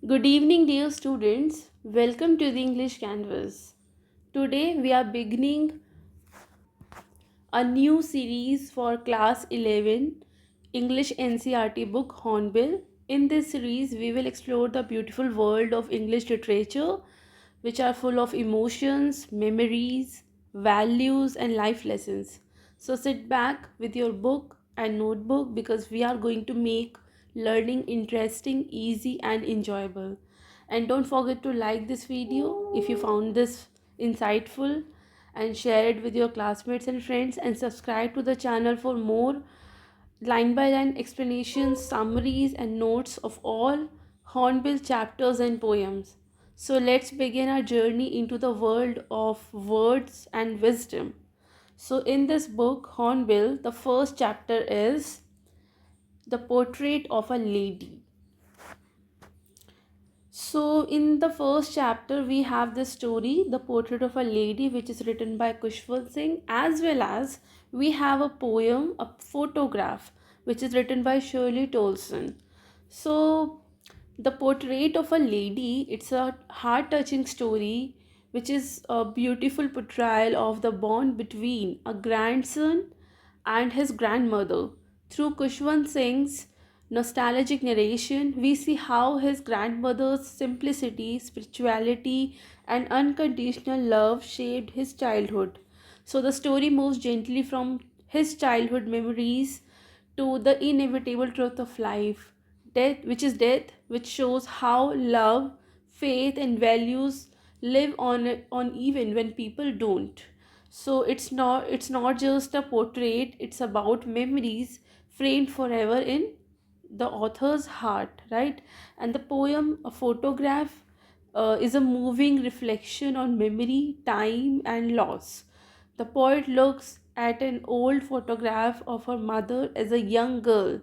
Good evening, dear students. Welcome to the English Canvas. Today we are beginning a new series for Class 11 English NCERT book Hornbill. In this series, we will explore the beautiful world of English literature, which are full of emotions, memories, values, and life lessons. So sit back with your book and notebook because we are going to make learning interesting, easy, and enjoyable. And don't forget to like this video if you found this insightful, and share it with your classmates and friends, and subscribe to the channel for more line by line explanations, summaries, and notes of all Hornbill chapters and poems. So let's begin our journey into the world of words and wisdom. So in this book Hornbill, the first chapter is The Portrait of a Lady. So, in the first chapter, we have the story, The Portrait of a Lady, which is written by Kushwant Singh, as well as we have a poem, a photograph, which is written by Shirley Tolson. So, The Portrait of a Lady, it's a heart touching story, which is a beautiful portrayal of the bond between a grandson and his grandmother. Through Kushwant Singh's nostalgic narration, we see how his grandmother's simplicity, spirituality, and unconditional love shaped his childhood. So the story moves gently from his childhood memories to the inevitable truth of life, death, which shows how love, faith, and values live on even when people don't. So it's not just a portrait, it's about memories framed forever in the author's heart, right? And the poem, A Photograph, is a moving reflection on memory, time, and loss. The poet looks at an old photograph of her mother as a young girl,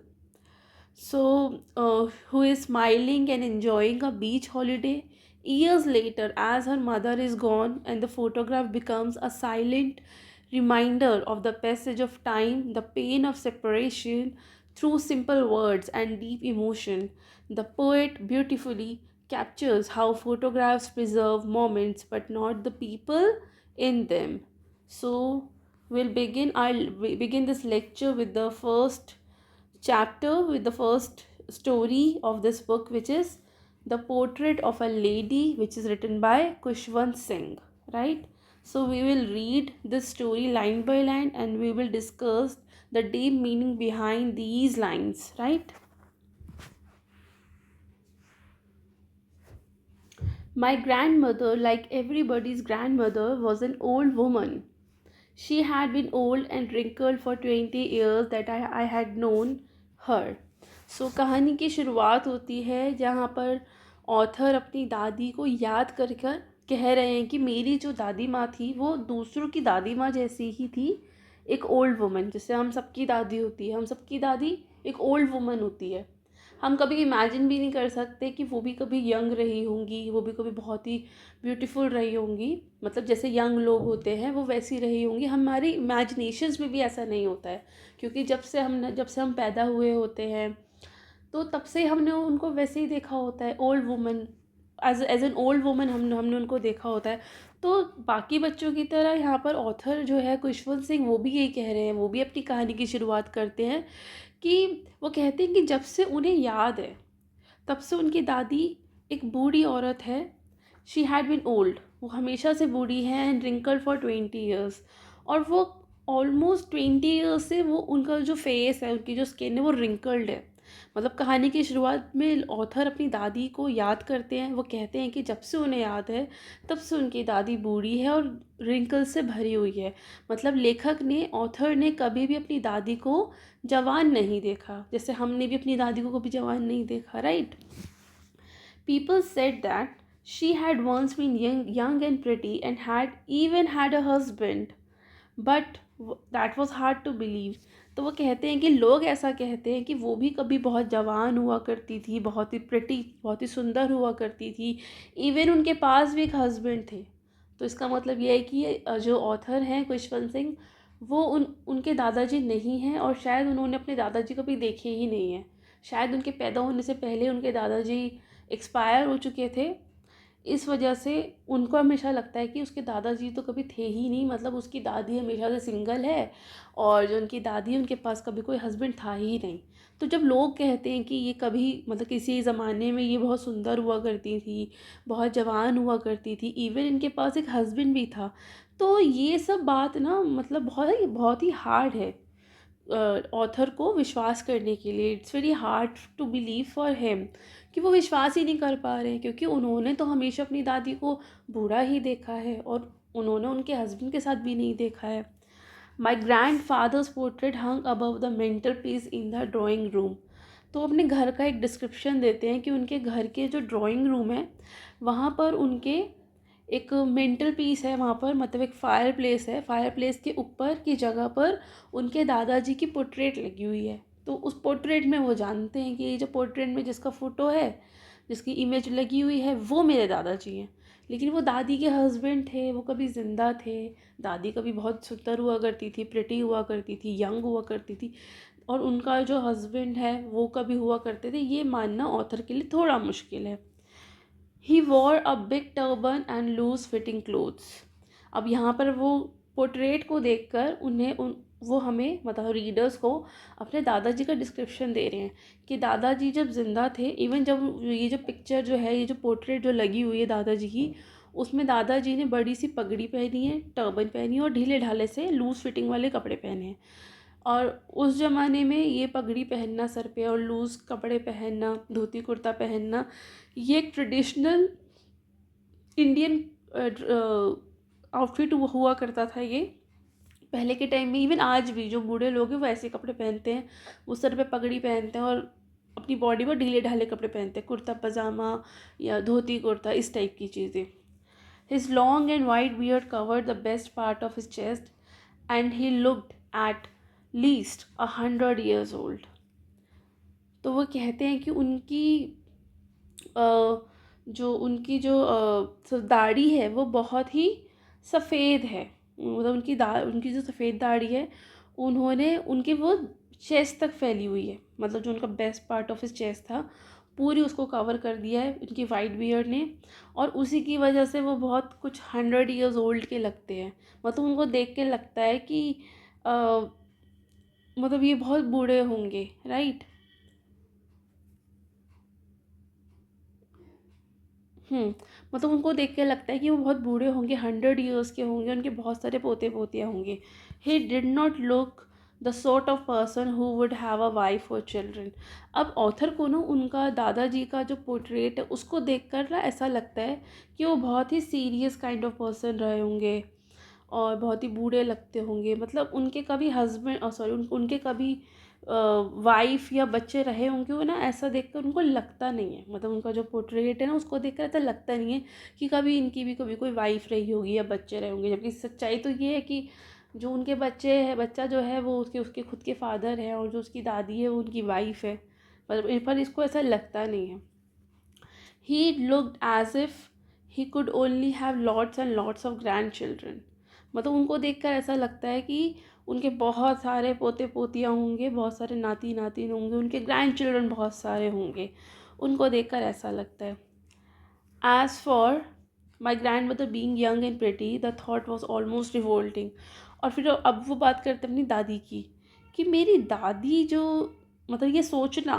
who is smiling and enjoying a beach holiday. Years later, as her mother is gone, and the photograph becomes a silent reminder of the passage of time, the pain of separation, through simple words and deep emotion. The poet beautifully captures how photographs preserve moments but not the people in them. So, I'll begin this lecture with the first chapter, with the first story of this book, which is The Portrait of a Lady, which is written by Kushwant Singh, right? So we will read this story line by line and we will discuss the deep meaning behind these lines, right? My grandmother, like everybody's grandmother, was an old woman. She had been old and wrinkled for 20 years that I had known her. So कहानी की शुरुआत होती है जहाँ पर author अपनी दादी को याद कर कर कह रहे हैं कि मेरी जो दादी माँ थी वो दूसरों की दादी माँ जैसी ही थी, एक ओल्ड वुमन, जैसे हम सबकी दादी होती है, हम सबकी दादी एक ओल्ड वुमन होती है। हम कभी इमेजिन भी नहीं कर सकते कि वो भी कभी यंग रही होंगी, वो भी कभी बहुत ही ब्यूटीफुल रही होंगी, मतलब जैसे यंग लोग होते हैं वो वैसी रही होंगी। हमारी इमेजिनेशंस में भी ऐसा नहीं होता है, क्योंकि जब से हम पैदा हुए होते हैं तो तब से हमने उनको वैसे ही देखा होता है, old woman, as an old woman हमने उनको देखा होता है। तो बाकी बच्चों की तरह यहाँ पर ऑथर जो है खुशवंत सिंह, वो भी यही कह रहे हैं, वो भी अपनी कहानी की शुरुआत करते हैं कि वो कहते हैं कि जब से उन्हें याद है तब से उनकी दादी एक बूढ़ी औरत है। शी हैड बीन ओल्ड, वो हमेशा से बूढ़ी है, एंड रिंकल्ड फॉर 20 ईयर्स। और वो ऑलमोस्ट 20 ईयर्स से वो उनका जो फेस है, उनकी जो स्किन है वो रिंकल्ड है। मतलब कहानी की शुरुआत में ऑथर अपनी दादी को याद करते हैं, वो कहते हैं कि जब से उन्हें याद है तब से उनकी दादी बूढ़ी है और रिंकल से भरी हुई है। मतलब लेखक ने, ऑथर ने कभी भी अपनी दादी को जवान नहीं देखा, जैसे हमने भी अपनी दादी को कभी जवान नहीं देखा, right? People said that she had once been young and pretty and had even had a husband, but that was hard to believe. तो वो कहते हैं कि लोग ऐसा कहते हैं कि वो भी कभी बहुत जवान हुआ करती थी, बहुत ही प्रिटी, बहुत ही सुंदर हुआ करती थी, इवन उनके पास भी एक हस्बैंड थे। तो इसका मतलब ये है कि जो ऑथर हैं खुशवंत सिंह, वो उनके दादाजी नहीं हैं, और शायद उन्होंने अपने दादाजी को भी देखे ही नहीं है। शायद उनके पैदा होने से पहले उनके दादाजी एक्सपायर हो चुके थे। इस वजह से उनको हमेशा लगता है कि उसके दादाजी तो कभी थे ही नहीं, मतलब उसकी दादी हमेशा से सिंगल है, और जो उनकी दादी है उनके पास कभी कोई हस्बैंड था ही नहीं। तो जब लोग कहते हैं कि ये कभी मतलब किसी ज़माने में ये बहुत सुंदर हुआ करती थी, बहुत जवान हुआ करती थी, इवन इनके पास एक हस्बैंड भी था, तो ये सब बात ना मतलब बहुत ही हार्ड है ऑथर को विश्वास करने के लिए। It's very hard to believe for him कि वो विश्वास ही नहीं कर पा रहे हैं, क्योंकि उन्होंने तो हमेशा अपनी दादी को बूढ़ा ही देखा है, और उन्होंने उनके हस्बैंड के साथ भी नहीं देखा है। My grandfather's portrait hung above the mantelpiece in the drawing room. तो अपने घर का एक डिस्क्रिप्शन देते हैं कि उनके घर के जो ड्राइंग रूम है वहाँ पर उनके एक मेंटल पीस है, वहाँ पर मतलब एक फायर प्लेस है, फायर प्लेस के ऊपर की जगह पर उनके दादाजी की पोर्ट्रेट लगी हुई है। तो उस पोर्ट्रेट में वो जानते हैं कि ये जो पोर्ट्रेट में जिसका फ़ोटो है, जिसकी इमेज लगी हुई है, वो मेरे दादाजी हैं। लेकिन वो दादी के हस्बैंड थे, वो कभी ज़िंदा थे। दादी कभी बहुत सुंदर हुआ करती थी, प्रिटी हुआ करती थी, यंग हुआ करती थी, और उनका जो हस्बैंड है वो कभी हुआ करते थे, ये मानना ऑथर के लिए थोड़ा मुश्किल है। He wore a big turban and loose fitting clothes. अब यहाँ पर वो पोर्ट्रेट को देखकर वो हमें मतलब रीडर्स को अपने दादाजी का डिस्क्रिप्शन दे रहे हैं कि दादाजी जब ज़िंदा थे, इवन जब ये जो पिक्चर जो है, ये जो पोर्ट्रेट जो लगी हुई है दादाजी की, उसमें दादाजी ने बड़ी सी पगड़ी पहनी है, टर्बन पहनी है, और ढीले ढाले से लूज़ फिटिंग वाले कपड़े पहने हैं। और उस ज़माने में ये पगड़ी पहनना सर पे और लूज़ कपड़े पहनना, धोती कुर्ता पहनना, ये एक ट्रेडिशनल इंडियन आउटफिट हुआ करता था। ये पहले के टाइम में, इवन आज भी जो बूढ़े लोग हैं वो ऐसे कपड़े पहनते हैं, वो सर पे पगड़ी पहनते हैं और अपनी बॉडी पर ढीले ढाले कपड़े पहनते हैं, कुर्ता पजामा या धोती कुर्ता, इस टाइप की चीज़ें। His long and white beard covered the best part of his chest and he looked at least 100 years old। तो वो कहते हैं कि जो दाढ़ी है वो बहुत ही सफ़ेद है, मतलब उनकी जो सफ़ेद दाढ़ी है, उन्होंने उनके वो चेस्ट तक फैली हुई है, मतलब जो उनका best part of his chest था पूरी उसको कवर कर दिया है उनकी वाइट बियर्ड ने। और उसी की वजह से वो बहुत कुछ 100 years old के लगते हैं, मतलब उनको देख के लगता है कि अ, मतलब ये बहुत बूढ़े होंगे, राइट। मतलब उनको देख के लगता है कि वो बहुत बूढ़े होंगे, 100 years के होंगे, उनके बहुत सारे पोते पोतियाँ होंगे। He did not look the sort of person who would have a wife और चिल्ड्रन। अब ऑथर को ना उनका दादाजी का जो पोर्ट्रेट है उसको देखकर ना ऐसा लगता है कि वो बहुत ही सीरियस काइंड ऑफ पर्सन रहे होंगे, और बहुत ही बूढ़े लगते होंगे, मतलब उनके कभी हस्बैंड सॉरी उनके कभी वाइफ या बच्चे रहे होंगे, वो ना ऐसा देखकर उनको लगता नहीं है, मतलब उनका जो पोर्ट्रेट है ना उसको देखकर ऐसा लगता नहीं है कि कभी इनकी भी कभी कोई वाइफ रही होगी या बच्चे रहे होंगे। जबकि सच्चाई तो ये है कि जो उनके बच्चा जो है वो उसके उसके खुद के फादर है, और जो उसकी दादी है वो उनकी वाइफ है, पर इसको ऐसा लगता नहीं है। He looked as if he could only have lots and lots of grandchildren. मतलब उनको देखकर ऐसा लगता है कि उनके बहुत सारे पोते पोतियाँ होंगे, बहुत सारे नाती नातिन होंगे, उनके ग्रैंड चिल्ड्रन बहुत सारे होंगे, उनको देखकर ऐसा लगता है। As for my grandmother being young and pretty the thought was almost revolting. और फिर अब वो बात करते अपनी दादी की कि मेरी दादी जो, मतलब ये सोचना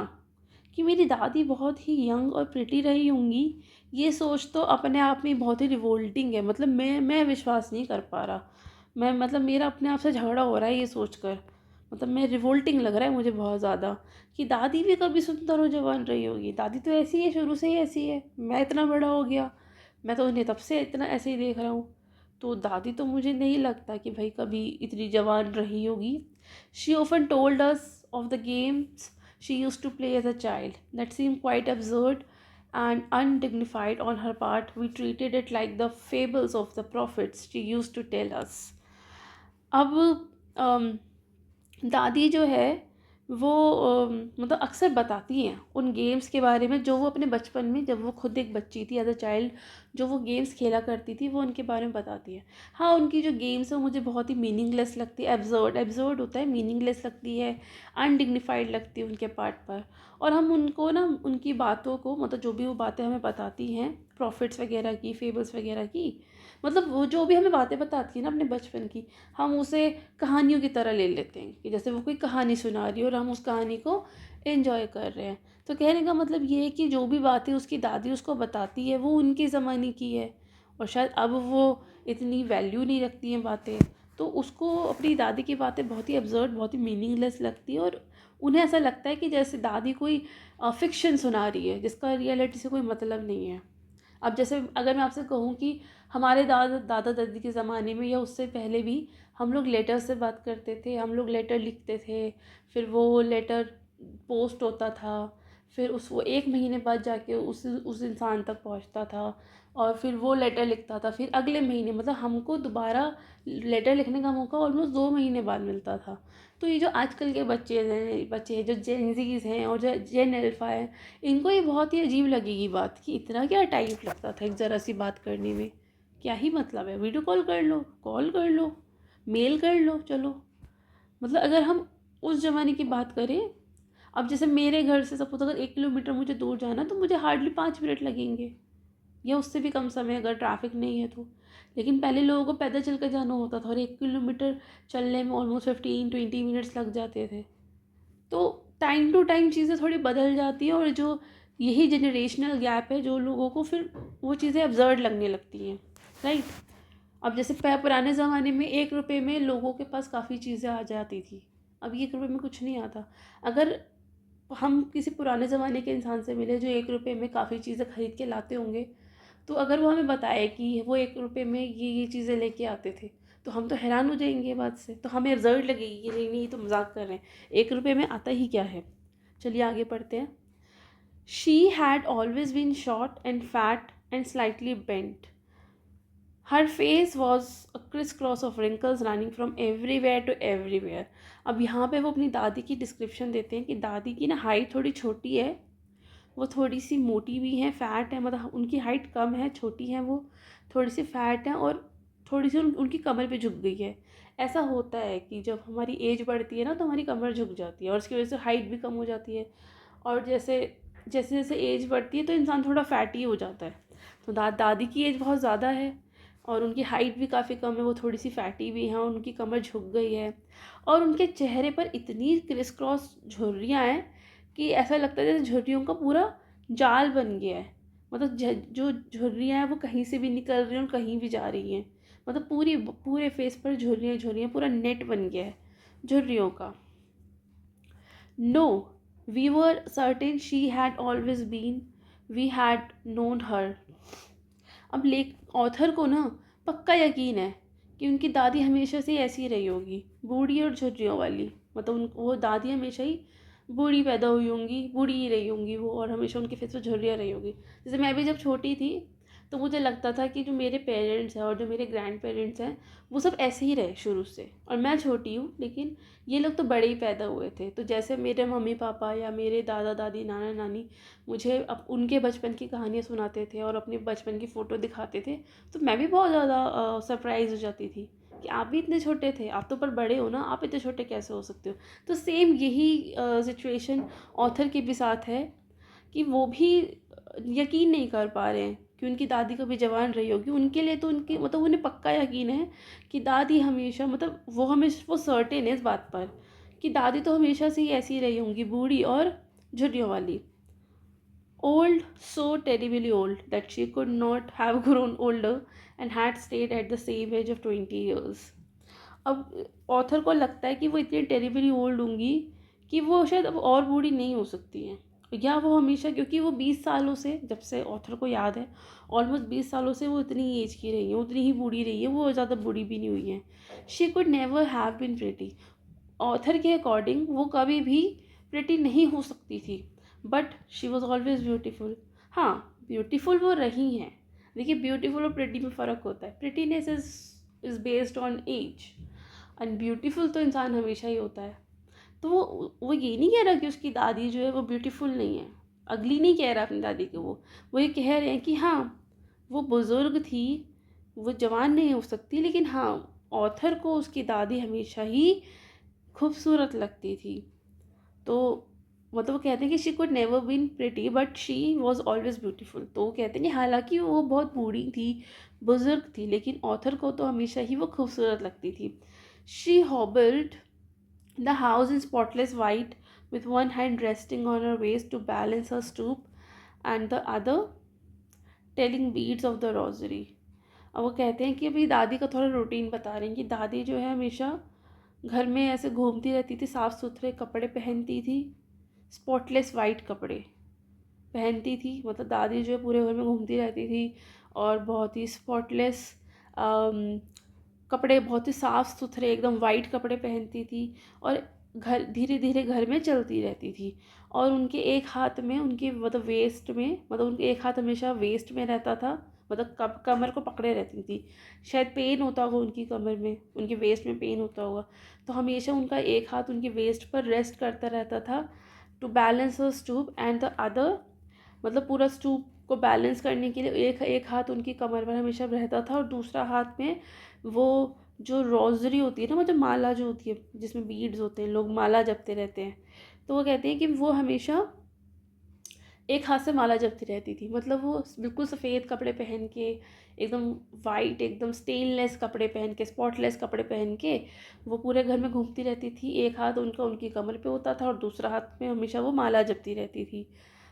कि मेरी दादी बहुत ही यंग और प्रिटी रही होंगी, ये सोच तो अपने आप में बहुत ही रिवोल्टिंग है। मतलब मैं विश्वास नहीं कर पा रहा, मैं मतलब मेरा अपने आप से झगड़ा हो रहा है ये सोचकर, मतलब मैं रिवोल्टिंग लग रहा है मुझे बहुत ज़्यादा कि दादी भी कभी सुंदर और जवान रही होगी। दादी तो ऐसी है, शुरू से ही ऐसी है, मैं इतना बड़ा हो गया, मैं तो उन्हें तब से इतना ऐसे ही देख रहा हूँ, तो दादी तो मुझे नहीं लगता कि भाई कभी इतनी जवान रही होगी। She often told us of the games she used to play as a child that seemed quite absurd and undignified on her part. We treated it like the fables of the prophets she used to tell us. अब दादी जो है वो मतलब अक्सर बताती हैं उन गेम्स के बारे में जो वो अपने बचपन में, जब वो खुद एक बच्ची थी एज अ चाइल्ड, जो वो गेम्स खेला करती थी, वो उनके बारे में बताती है। हाँ, उनकी जो गेम्स है वो मुझे बहुत ही मीनिंगलेस लगती है, एब्जर्ड एब्जर्ड होता है, मीनिंगलेस लगती है, अनडिग्निफाइड लगती है उनके पार्ट पर। और हम उनको ना, उनकी बातों को, मतलब जो भी वो बातें हमें बताती हैं, प्रॉफिट्स वगैरह की, फेबल्स वगैरह की, मतलब वो जो भी हमें बातें बताती है ना अपने बचपन की, हम उसे कहानियों की तरह ले लेते हैं कि जैसे वो कोई कहानी सुना रही है और हम उस कहानी को एंजॉय कर रहे हैं। तो कहने का मतलब ये है कि जो भी बातें उसकी दादी उसको बताती है वो उनके ज़माने की है, और शायद अब वो इतनी वैल्यू नहीं रखती हैं बातें, तो उसको अपनी दादी की बातें बहुत ही अब्जर्ड, बहुत ही मीनिंगलेस लगती है, और उन्हें ऐसा लगता है कि जैसे दादी कोई फिक्शन सुना रही है जिसका रियलिटी से कोई मतलब नहीं है। अब जैसे अगर मैं आपसे कहूँ कि हमारे दादा दादा दादी के ज़माने में या उससे पहले भी हम लोग लेटर से बात करते थे, हम लोग लेटर लिखते थे, फिर वो लेटर पोस्ट होता था, फिर उस वो 1 महीने बाद जाके उस इंसान तक पहुंचता था, और फिर वो लेटर लिखता था, फिर अगले महीने, मतलब हमको दोबारा लेटर लिखने का मौका ऑलमोस्ट 2 महीने बाद मिलता था। तो ये जो आजकल के बच्चे हैं जो जेनजीज हैं और जो जेन अल्फा है, इनको ये बहुत ही अजीब लगेगी बात कि इतना क्या टाइम लगता था एक ज़रा सी बात करने में, क्या ही मतलब है, वीडियो कॉल कर लो, मेल कर लो, चलो। मतलब अगर हम उस ज़माने की बात करें, अब जैसे मेरे घर से सपोज अगर 1 किलोमीटर मुझे दूर जाना तो मुझे हार्डली 5 मिनट लगेंगे, या उससे भी कम समय अगर ट्रैफिक नहीं है तो। लेकिन पहले लोगों को पैदल चल कर जाना होता था और 1 किलोमीटर चलने में ऑलमोस्ट 15-20 मिनट्स लग जाते थे। तो टाइम टू टाइम चीज़ें थोड़ी बदल जाती हैं, और जो यही जनरेशनल गैप है जो लोगों को फिर वो चीज़ें अब्जर्ड लगने लगती हैं, राइट। अब जैसे पुराने ज़माने में 1 रुपए में लोगों के पास काफ़ी चीज़ें आ जाती थी, अब 1 रुपए में कुछ नहीं आता। अगर हम किसी पुराने ज़माने के इंसान से मिले जो 1 रुपए में काफ़ी चीज़ें खरीद के लाते होंगे, तो अगर वो हमें बताए कि वो 1 रुपए में ये चीज़ें लेके आते थे, तो हम तो हैरान हो जाएंगे ये बात से, तो हमें अब्जर्ड लगेगी कि नहीं नहीं ये तो मजाक कर रहे हैं, 1 रुपए में आता ही क्या है। चलिए आगे पढ़ते हैं। She had always been short and fat and slightly bent, her face was a criss cross of wrinkles running from everywhere to everywhere. अब यहाँ पे वो अपनी दादी की डिस्क्रिप्शन देते हैं कि दादी की ना हाइट थोड़ी छोटी है, वो थोड़ी सी मोटी भी हैं, फैट है, मतलब उनकी हाइट कम है, छोटी हैं वो, थोड़ी सी फैट है, और थोड़ी सी उनकी कमर पे झुक गई है। ऐसा होता है कि जब हमारी एज बढ़ती है ना तो हमारी कमर झुक जाती है और उसकी वजह से हाइट भी कम हो जाती है, और जैसे जैसे जैसे एज बढ़ती है तो इंसान थोड़ा फैटी हो जाता है। तो दादी की एज बहुत ज़्यादा है और उनकी हाइट भी काफ़ी कम है, वो थोड़ी सी फैटी भी हैं, उनकी कमर झुक गई है, और उनके चेहरे पर इतनी क्रिस क्रॉस झुर्रियाँ हैं कि ऐसा लगता है जैसे झुर्रियों का पूरा जाल बन गया है। मतलब जो झुर्रियाँ हैं वो कहीं से भी निकल रही हैं और कहीं भी जा रही हैं, मतलब पूरे फेस पर झुर्रियाँ झुर्रियाँ, पूरा नेट बन गया है झुर्रियों का। No, we were certain she had always been, we had known her. अब लेख ऑथर को ना पक्का यकीन है कि उनकी दादी हमेशा से ऐसी रही होगी, बूढ़ी और झुर्रियों वाली, मतलब वो दादी हमेशा ही बूढ़ी पैदा हुई होंगी, बूढ़ी ही रही होंगी वो, और हमेशा उनके फेस पे झुर्रियाँ रही होगी। जैसे मैं भी जब छोटी थी तो मुझे लगता था कि जो मेरे पेरेंट्स हैं और जो मेरे ग्रैंड पेरेंट्स हैं वो सब ऐसे ही रहे शुरू से, और मैं छोटी हूँ लेकिन ये लोग तो बड़े ही पैदा हुए थे। तो जैसे मेरे मम्मी पापा या मेरे दादा दादी नाना नानी मुझे अब उनके बचपन की कहानियाँ सुनाते थे और अपने बचपन की फ़ोटो दिखाते थे, तो मैं भी बहुत ज़्यादा सरप्राइज़ हो जाती थी कि आप भी इतने छोटे थे, आप तो पर बड़े हो ना, आप इतने छोटे कैसे हो सकते हो। तो सेम यही सिचुएशन ऑथर के भी साथ है कि वो भी यकीन नहीं कर पा रहे हैं कि उनकी दादी कभी जवान रही होगी। उनके लिए तो उनकी मतलब उन्हें पक्का यकीन है कि दादी हमेशा, मतलब वो हमेशा वो सर्टेन है इस बात पर कि दादी तो हमेशा से ही ऐसी रही होंगी, बूढ़ी और झुर्रियों वाली। Old, so terribly old that she could not have grown older and had stayed at the same age of 20 years. अब ऑथर को लगता है कि वो इतनी टेरिबली ओल्ड होंगी कि वो शायद अब और बूढ़ी नहीं हो सकती हैं, या वो हमेशा, क्योंकि वो 20 सालों से, जब से ऑथर को याद है, ऑलमोस्ट 20 सालों से वो इतनी एज की रही है, उतनी ही बूढ़ी रही है, वो ज़्यादा बूढ़ी भी नहीं हुई है। She could never have been pretty, author के अकॉर्डिंग वो कभी भी प्रिटी नहीं हो सकती थी, but she was always beautiful. हाँ, ब्यूटीफुल वो रही हैं। देखिए, ब्यूटीफुल और प्रिटी में फ़र्क होता है। Prettiness is based on age, and beautiful तो इंसान हमेशा ही होता है। तो वो ये नहीं कह रहा कि उसकी दादी जो है वो ब्यूटीफुल नहीं है, अगली नहीं कह रहा अपनी दादी को। वो ये कह रहे हैं कि हाँ, वो बुज़ुर्ग थी, वो जवान नहीं हो सकती, लेकिन हाँ, ऑथर को उसकी दादी हमेशा ही खूबसूरत लगती थी। तो मतलब वो कहते हैं कि she could never been pretty but she was always beautiful. तो वो कहते हैं कि हालांकि वो बहुत बूढ़ी थी, बुजुर्ग थी, लेकिन ऑथर को तो हमेशा ही वो खूबसूरत लगती थी। She hobbled the house in spotless white with one hand resting on her waist to balance her stoop and the other telling beads of the rosary। अब वो कहते हैं कि अभी दादी का थोड़ा रूटीन बता रही हैं कि दादी जो है हमेशा घर में ऐसे घूमती रहती थी, साफ़ सुथरे कपड़े पहनती थी, स्पॉटलेस वाइट कपड़े पहनती थी। मतलब दादी जो है पूरे घर में घूमती रहती थी और बहुत ही स्पॉटलेस कपड़े, बहुत ही साफ़ सुथरे एकदम वाइट कपड़े पहनती थी और घर धीरे धीरे घर में चलती रहती थी। और उनके एक हाथ में उनके मतलब वेस्ट में, मतलब उनके एक हाथ हमेशा वेस्ट में रहता था, मतलब कमर को पकड़े रहती थी। शायद पेन होता होगा उनकी कमर में, उनके वेस्ट में पेन होता होगा, तो हमेशा उनका एक हाथ उनके वेस्ट पर रेस्ट करता रहता था to balance her stoop and the other, मतलब पूरा स्टूप को बैलेंस करने के लिए एक एक हाथ उनकी कमर पर हमेशा रहता था और दूसरा हाथ में वो जो रोज़री होती है ना, मतलब माला जो होती है जिसमें बीड्स होते हैं, लोग माला जपते रहते हैं, तो वो कहते हैं कि वो हमेशा एक हाथ से माला जपती रहती थी। मतलब वो बिल्कुल सफ़ेद कपड़े पहन के, एकदम वाइट, एकदम स्टेनलेस कपड़े पहन के, स्पॉटलेस कपड़े पहन के वो पूरे घर में घूमती रहती थी। एक हाथ उनका उनकी कमर पे होता था और दूसरा हाथ में हमेशा वो माला जपती रहती थी।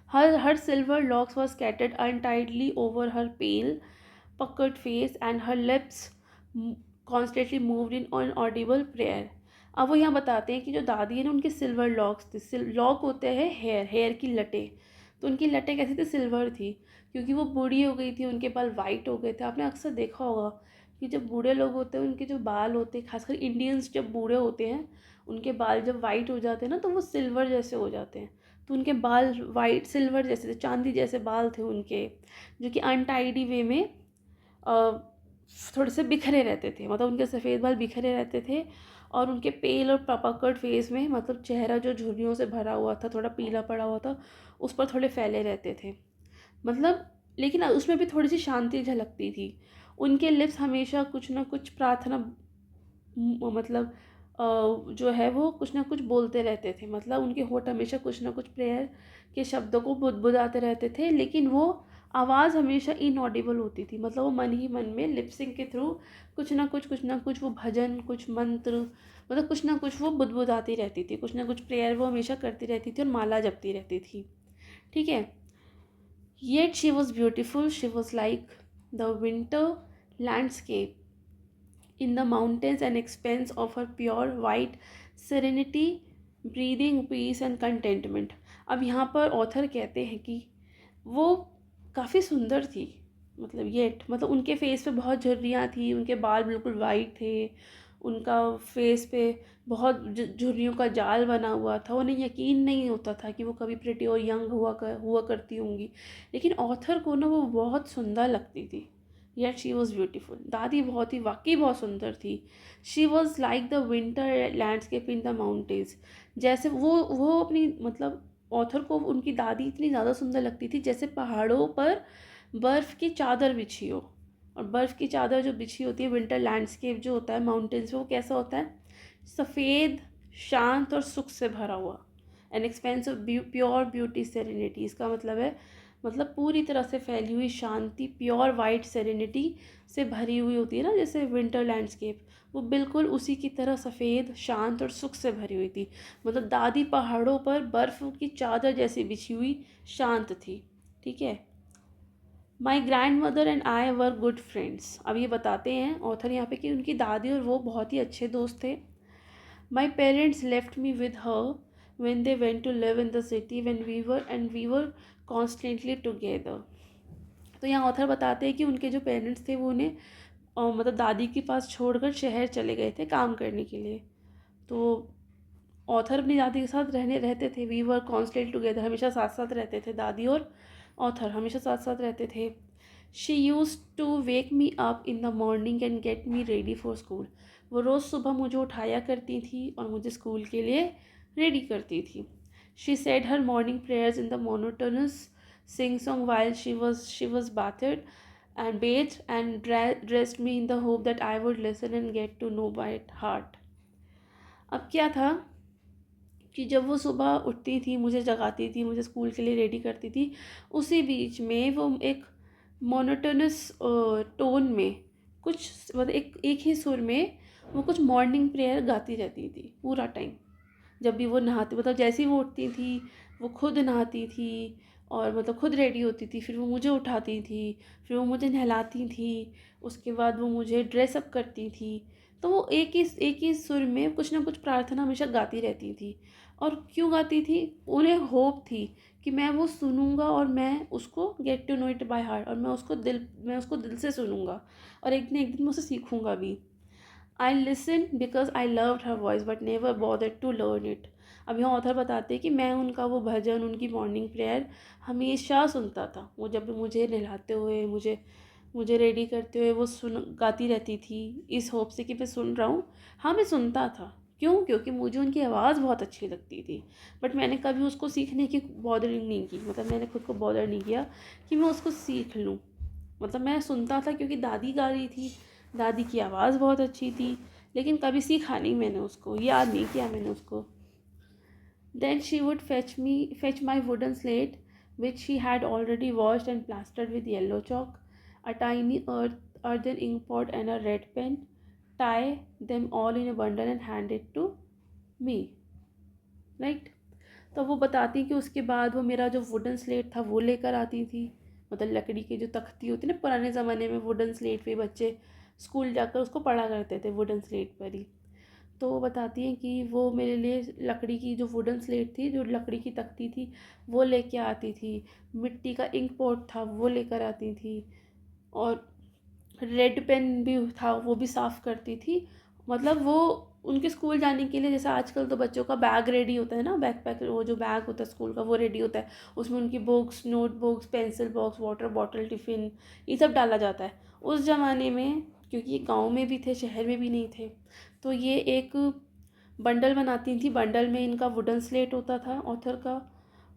her silver locks were scattered untidily over her pale, puckered face and her lips constantly moved in inaudible prayer। अब वो यहाँ बताते हैं कि जो दादी है ना, उनके सिल्वर लॉक्स थे। लॉक होते हैं हेयर की लटें, तो उनकी लटें कैसी थी, सिल्वर थी, क्योंकि वो बूढ़ी हो गई थी, उनके बाल वाइट हो गए थे। आपने अक्सर देखा होगा कि जब बूढ़े लोग होते हैं उनके जो बाल होते हैं, खासकर इंडियंस जब बूढ़े होते हैं उनके बाल जब वाइट हो जाते हैं ना, तो वो सिल्वर जैसे हो जाते हैं। तो उनके बाल वाइट सिल्वर जैसे थे, चांदी जैसे बाल थे उनके, जो कि अनटाइडी वे में थोड़े से बिखरे रहते थे। मतलब उनके सफ़ेद बाल बिखरे रहते थे और उनके पेल और पकड़ फेस में, मतलब चेहरा जो झुर्रियों से भरा हुआ था, थोड़ा पीला पड़ा हुआ था, उस पर थोड़े फैले रहते थे। मतलब लेकिन उसमें भी थोड़ी सी शांति झलकती थी। उनके लिप्स हमेशा कुछ ना कुछ प्रार्थना, मतलब जो है वो कुछ ना कुछ बोलते रहते थे। मतलब उनके होंठ हमेशा कुछ ना कुछ प्रेयर के शब्दों को बुदबुदाते रहते थे, लेकिन वो आवाज़ हमेशा इनऑडिबल होती थी। मतलब वो मन ही मन में लिपसिंग के थ्रू कुछ ना कुछ वो भजन, कुछ मंत्र, मतलब कुछ ना कुछ वो बुदबुदाती रहती थी, कुछ ना कुछ प्रेयर वो हमेशा करती रहती थी और माला जपती रहती थी। ठीक है। Yet she was beautiful, she was like the winter landscape in the mountains and expanse of her pure white serenity, breathing peace and contentment। अब यहाँ पर ऑथर कहते हैं कि वो काफ़ी सुंदर थी। मतलब मतलब उनके फेस पे बहुत झुर्रियाँ थी, उनके बाल बिल्कुल वाइट थे, उनका फेस पे बहुत झुर्रियों का जाल बना हुआ था। उन्हें यकीन नहीं होता था कि वो कभी प्रिटी और यंग हुआ करती होंगी, लेकिन ऑथर को ना वो बहुत सुंदर लगती थी। Yet she was beautiful. दादी बहुत ही वाकई बहुत सुंदर थी। She was like the winter landscape in the mountains. जैसे वो अपनी, मतलब ऑथर को उनकी दादी इतनी ज़्यादा सुंदर लगती थी जैसे पहाड़ों पर बर्फ़ की चादर बिछी हो। और बर्फ़ की चादर जो बिछी होती है, विंटर लैंडस्केप जो होता है माउंटेन्स में, वो कैसा होता है, सफ़ेद, शांत और सुख से भरा हुआ। An expense of pure beauty serenity, इसका मतलब है, मतलब पूरी तरह से फैली हुई शांति, प्योर वाइट सेरेनिटी से भरी हुई होती है ना, जैसे विंटर लैंडस्केप, वो बिल्कुल उसी की तरह सफ़ेद, शांत और सुख से भरी हुई थी। मतलब दादी पहाड़ों पर बर्फ़ की चादर जैसी बिछी हुई शांत थी। ठीक है। My grand mother and I were good friends. अब ये बताते हैं ऑथर यहाँ पे कि उनकी दादी और वो बहुत ही अच्छे दोस्त थे। My parents left me with her when they went to live in the city when we were constantly together। तो यहाँ ऑथर बताते हैं कि उनके जो पेरेंट्स थे वो उन्हें मतलब दादी के पास छोड़कर शहर चले गए थे काम करने के लिए। तो ऑथर अपनी दादी के साथ रहते थे। वी वर कॉन्स्टेंट टुगेदर, हमेशा साथ साथ रहते थे, दादी और ऑथर हमेशा साथ साथ रहते थे। She used to wake me up in the morning and get me ready for school. वो रोज़ सुबह मुझे उठाया करती थी और मुझे स्कूल के लिए रेडी करती थी. She said her morning prayers in the monotonous sing song while she was bathed and dressed me in the hope that I would listen and get to know by heart. अब क्या था कि जब वो सुबह उठती थी, मुझे जगाती थी, मुझे स्कूल के लिए रेडी करती थी, उसी बीच में वो एक मोनोटोनस टोन में कुछ मतलब एक एक ही सुर में वो कुछ मॉर्निंग प्रेयर गाती रहती थी पूरा टाइम. जब भी वो नहाती मतलब जैसे ही वो उठती थी वो खुद नहाती थी और मतलब खुद रेडी होती थी, फिर वो मुझे उठाती थी, फिर वो मुझे नहलाती थी, उसके बाद वो मुझे ड्रेसअप करती थी. तो वो एक ही सुर में कुछ ना कुछ प्रार्थना हमेशा गाती रहती थी. और क्यों गाती थी? उन्हें होप थी कि मैं वो सुनूंगा और मैं उसको get to know it by heart, और मैं उसको दिल से सुनूंगा और एक दिन मैं उसे सीखूंगा भी. I listen because I loved her voice but never bothered to learn it. अब यहाँ ऑथर बताते हैं कि मैं उनका वो भजन, उनकी मॉर्निंग प्रेयर हमेशा सुनता था. वो जब भी मुझे नहलाते हुए, मुझे मुझे रेडी करते हुए वो सुन गाती रहती थी इस होप से कि मैं सुन रहा हूँ. हाँ, मैं सुनता था. क्यों? क्योंकि मुझे उनकी आवाज़ बहुत अच्छी लगती थी. बट मैंने कभी उसको सीखने की बॉदरिंग नहीं की, मतलब मैंने खुद को बॉदर नहीं किया कि मैं उसको सीख लूँ. मतलब मैं सुनता था क्योंकि दादी गा रही थी, दादी की आवाज़ बहुत अच्छी थी, लेकिन कभी सीखा नहीं मैंने उसको, याद नहीं किया मैंने उसको. Then she would fetch my wooden slate which she had already washed and plastered with yellow chalk, a tiny earthen ink pot and a red pen, tie them all in a bundle and hand it to me. Right. तो वो बताती कि उसके बाद वो मेरा जो wooden slate था वो लेकर आती थी. मतलब लकड़ी की जो तख्ती होती ना पुराने ज़माने में, वुडन स्लेट पे बच्चे स्कूल जाकर उसको पढ़ा करते थे वुडन स्लेट पर ही. तो वो बताती हैं कि वो मेरे लिए लकड़ी की जो वुडन स्लेट थी, जो लकड़ी की तख्ती थी, वो लेके आती थी. मिट्टी का इंक पॉट था वो लेकर आती थी. और रेड पेन भी था वो भी साफ़ करती थी. मतलब वो उनके स्कूल जाने के लिए, जैसे आजकल तो बच्चों का बैग रेडी होता है ना, बैकपैक, वो जो बैग होता है स्कूल का वो रेडी होता है. उसमें उनकी books, notebooks, pencil box, water bottle, tiffin, ये सब डाला जाता है. उस ज़माने में क्योंकि गांव में भी थे, शहर में भी नहीं थे, तो ये एक बंडल बनाती थी. बंडल में इनका वुडन स्लेट होता था ऑथर का,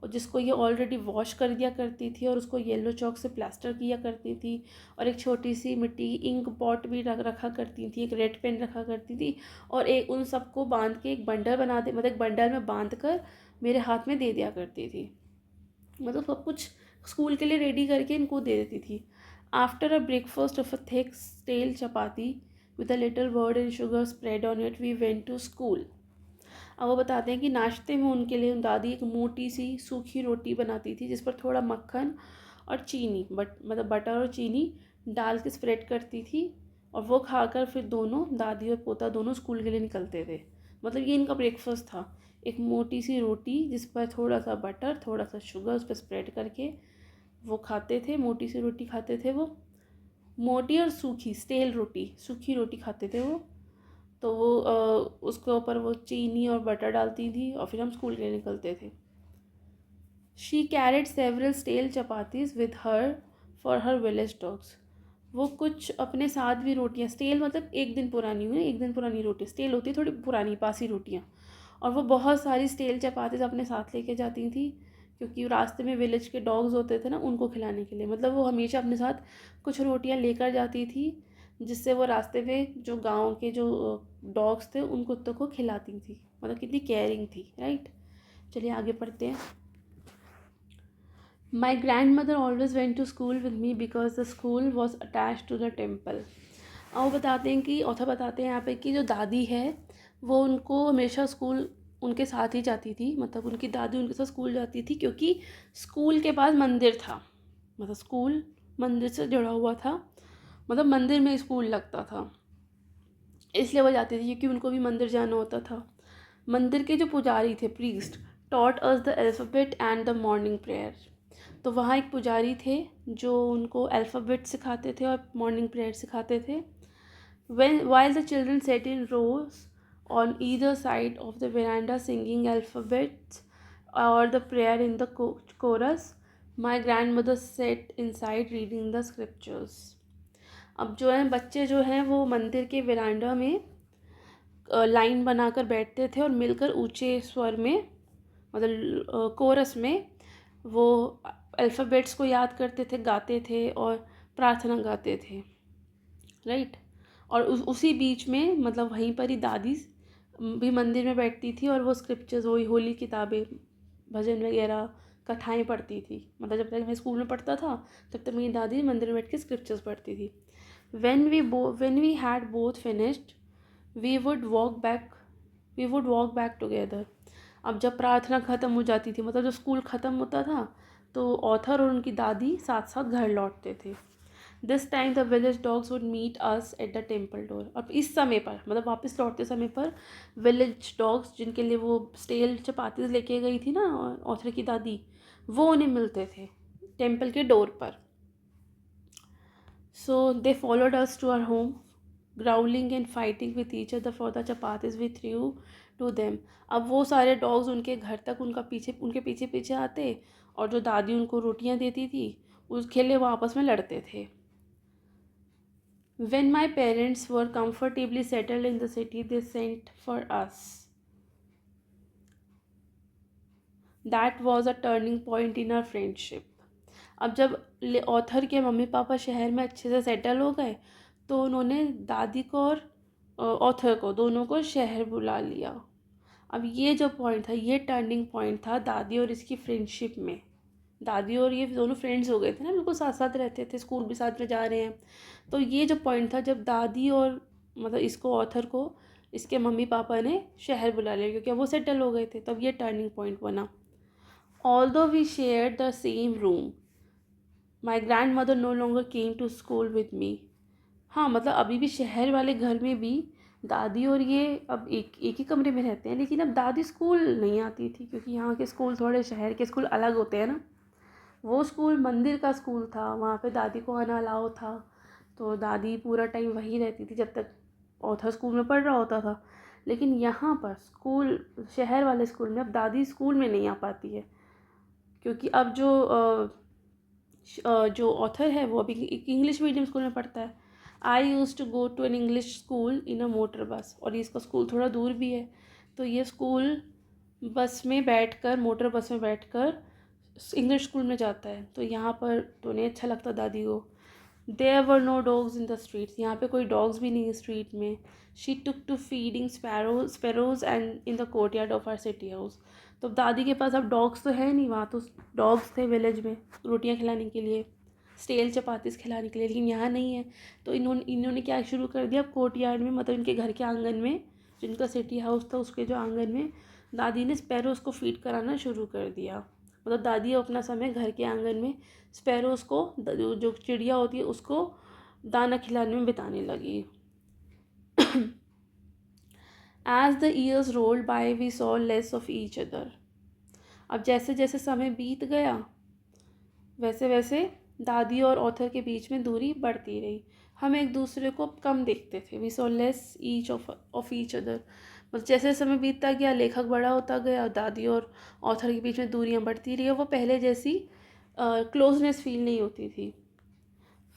और जिसको ये ऑलरेडी वॉश कर दिया करती थी और उसको येलो चॉक से प्लास्टर किया करती थी. और एक छोटी सी मिट्टी की इंक पॉट भी रखा करती थी, एक रेड पेन रखा करती थी. और एक उन सबको बांध के एक बंडल बना दे, मतलब एक बंडल में बांध कर मेरे हाथ में दे दिया करती थी. मतलब सब कुछ स्कूल के लिए रेडी करके इनको दे देती थी. After a breakfast of a thick stale chapati with a little बर्ड and sugar spread on it we went to school. अब वो बताते हैं कि नाश्ते में उनके लिए दादी एक मोटी सी सूखी रोटी बनाती थी जिस पर थोड़ा मक्खन और चीनी, मतलब बटर और चीनी डाल के स्प्रेड करती थी. और वो खाकर फिर दोनों, दादी और पोता दोनों, स्कूल के लिए निकलते थे. मतलब ये इनका ब्रेकफास्ट था. एक मोटी सी रोटी जिस पर थोड़ा सा बटर, थोड़ा सा शुगर उस पर स्प्रेड करके वो खाते थे. मोटी सी रोटी खाते थे वो, मोटी और सूखी स्टेल रोटी, सूखी रोटी खाते थे वो. तो वो उसके ऊपर वो चीनी और बटर डालती थी और फिर हम स्कूल के लिए निकलते थे. She carried several stale chapatis with her for her village dogs. वो कुछ अपने साथ भी रोटियां, स्टेल मतलब एक दिन पुरानी हुई, एक दिन पुरानी रोटी स्टेल होती है, थोड़ी पुरानी बासी रोटियां. और वो बहुत सारी स्टेल चपातीज अपने साथ लेके जाती थी क्योंकि रास्ते में विलेज के डॉग्स होते थे ना, उनको खिलाने के लिए. मतलब वो हमेशा अपने साथ कुछ रोटियां लेकर जाती थी जिससे वो रास्ते में जो गांव के जो डॉग्स थे उन कुत्तों को खिलाती थी. मतलब कितनी केयरिंग थी. राइट. चलिए आगे पढ़ते हैं. My grandmother always went to school with me because the school was attached to the temple. और वो बताते हैं कि ऑथर बताते हैं यहाँ पे कि जो दादी है वो उनको हमेशा स्कूल उनके साथ ही जाती थी. मतलब उनकी दादी उनके साथ स्कूल जाती थी क्योंकि स्कूल के पास मंदिर था. मतलब स्कूल मंदिर से जुड़ा हुआ था, मतलब मंदिर में स्कूल लगता था, इसलिए वो जाती थी क्योंकि उनको भी मंदिर जाना होता था. मंदिर के जो पुजारी थे, priest, taught us the alphabet and the morning prayer. तो वहाँ एक पुजारी थे जो उनको अल्फ़ाबेट सिखाते थे और मॉर्निंग प्रेयर सिखाते थे. While the children sat in rows on either side of the veranda singing alphabets or the prayer in the chorus, my grandmother sat inside reading the scriptures. अब जो है बच्चे जो हैं वो मंदिर के वेरांडा में लाइन बनाकर बैठते थे और मिलकर ऊंचे स्वर में, मतलब कोरस में, वो अल्फ़ाबेट्स को याद करते थे, गाते थे और प्रार्थना गाते थे, राइट। और उसी बीच में, मतलब वहीं पर ही दादी भी मंदिर में बैठती थी और वो स्क्रिप्चर्स, वही होली किताबें, भजन वगैरह, कथाएं पढ़ती थी। मतलब जब तक मैं स्कूल में पढ़ता था तब तक मेरी दादी मंदिर में बैठ के स्क्रिप्चर्स पढ़ती थी। when we had both finished, we would walk back we would walk back together। अब जब प्रार्थना ख़त्म हो जाती थी, मतलब जब स्कूल ख़त्म होता था, तो ऑथर और उनकी दादी साथ साथ घर लौटते थे। This time the village dogs would meet us at the temple door. अब इस समय पर, मतलब वापस लौटते समय पर, विलेज डॉग्स, जिनके लिए वो स्टेल चपातीज लेके गई थी ना ऑथर की दादी, वो उन्हें मिलते थे टेम्पल के डोर पर। So they followed us to our home, growling and fighting with each other for the chapatis we threw to them. अब वो सारे डॉग्स उनके घर तक उनके पीछे पीछे आते, और जो दादी उनको रोटियां देती थी उसके लिए वो आपस में लड़ते थे। When my parents were comfortably settled in the city, they sent for us. That was a turning point in our friendship. अब जब ऑथर के मम्मी पापा शहर में अच्छे से सेटल हो गए, तो उन्होंने दादी को और ऑथर को, दोनों को शहर बुला लिया। अब ये जो पॉइंट था, ये टर्निंग पॉइंट था दादी और इसकी फ्रेंडशिप में। दादी और ये दोनों फ्रेंड्स हो गए थे ना, बिल्कुल साथ साथ रहते थे, स्कूल भी साथ में जा रहे हैं। तो ये जो पॉइंट था, जब दादी और, मतलब इसको, ऑथर को, इसके मम्मी पापा ने शहर बुला लिया क्योंकि वो सेटल हो गए थे, तब ये टर्निंग पॉइंट बना। Although we share the same room, my grandmother no longer came to school with me. हाँ, मतलब अभी भी शहर वाले घर में भी दादी और ये अब एक ही कमरे में रहते हैं, लेकिन अब दादी स्कूल नहीं आती थी क्योंकि यहाँ के स्कूल थोड़े शहर के स्कूल अलग होते हैं ना। वो स्कूल मंदिर का स्कूल था, वहाँ पे दादी को आना अलाउ था, तो दादी पूरा टाइम वहीं रहती थी जब तक ऑथर स्कूल में पढ़ रहा होता था। लेकिन यहाँ पर स्कूल, शहर वाले स्कूल में अब दादी स्कूल में नहीं आ पाती है, क्योंकि अब जो ऑथर है वो अभी एक इंग्लिश मीडियम स्कूल में पढ़ता है। I used to go to an English school in a motor bus, और इसका स्कूल थोड़ा दूर भी है, तो ये स्कूल बस में बैठकर, मोटर बस में बैठकर इंग्लिश स्कूल में जाता है। तो यहाँ पर तो नहीं अच्छा लगता दादी को। There were no dogs in the streets, यहाँ पे कोई डॉग्स भी नहीं है स्ट्रीट में। She took to feeding sparrows and in the courtyard of our city house. तो दादी के पास अब डॉग्स तो है नहीं, वहाँ तो डॉग्स थे विलेज में रोटियाँ खिलाने के लिए, स्टेल चपातीस खिलाने के लिए, लेकिन यहाँ नहीं है। तो इन्होंने क्या शुरू कर दिया, कोर्ट यार्ड में, मतलब इनके घर के आंगन में, जिनका सिटी हाउस था उसके जो आंगन में, दादी ने स्पैरोज को फीड कराना शुरू कर दिया। मतलब दादी अपना समय घर के आंगन में स्पैरोज को, जो चिड़िया होती है, उसको दाना खिलाने में बिताने लगी। As the years rolled by we saw less of each other. अब जैसे जैसे समय बीत गया, वैसे वैसे दादी और ऑथर के बीच में दूरी बढ़ती रही। हम एक दूसरे को कम देखते थे। We saw less each of each other, मतलब जैसे समय बीतता गया, लेखक बड़ा होता गया और दादी और ऑथर के बीच में दूरियां बढ़ती रही, वो पहले जैसी क्लोजनेस फील नहीं होती थी।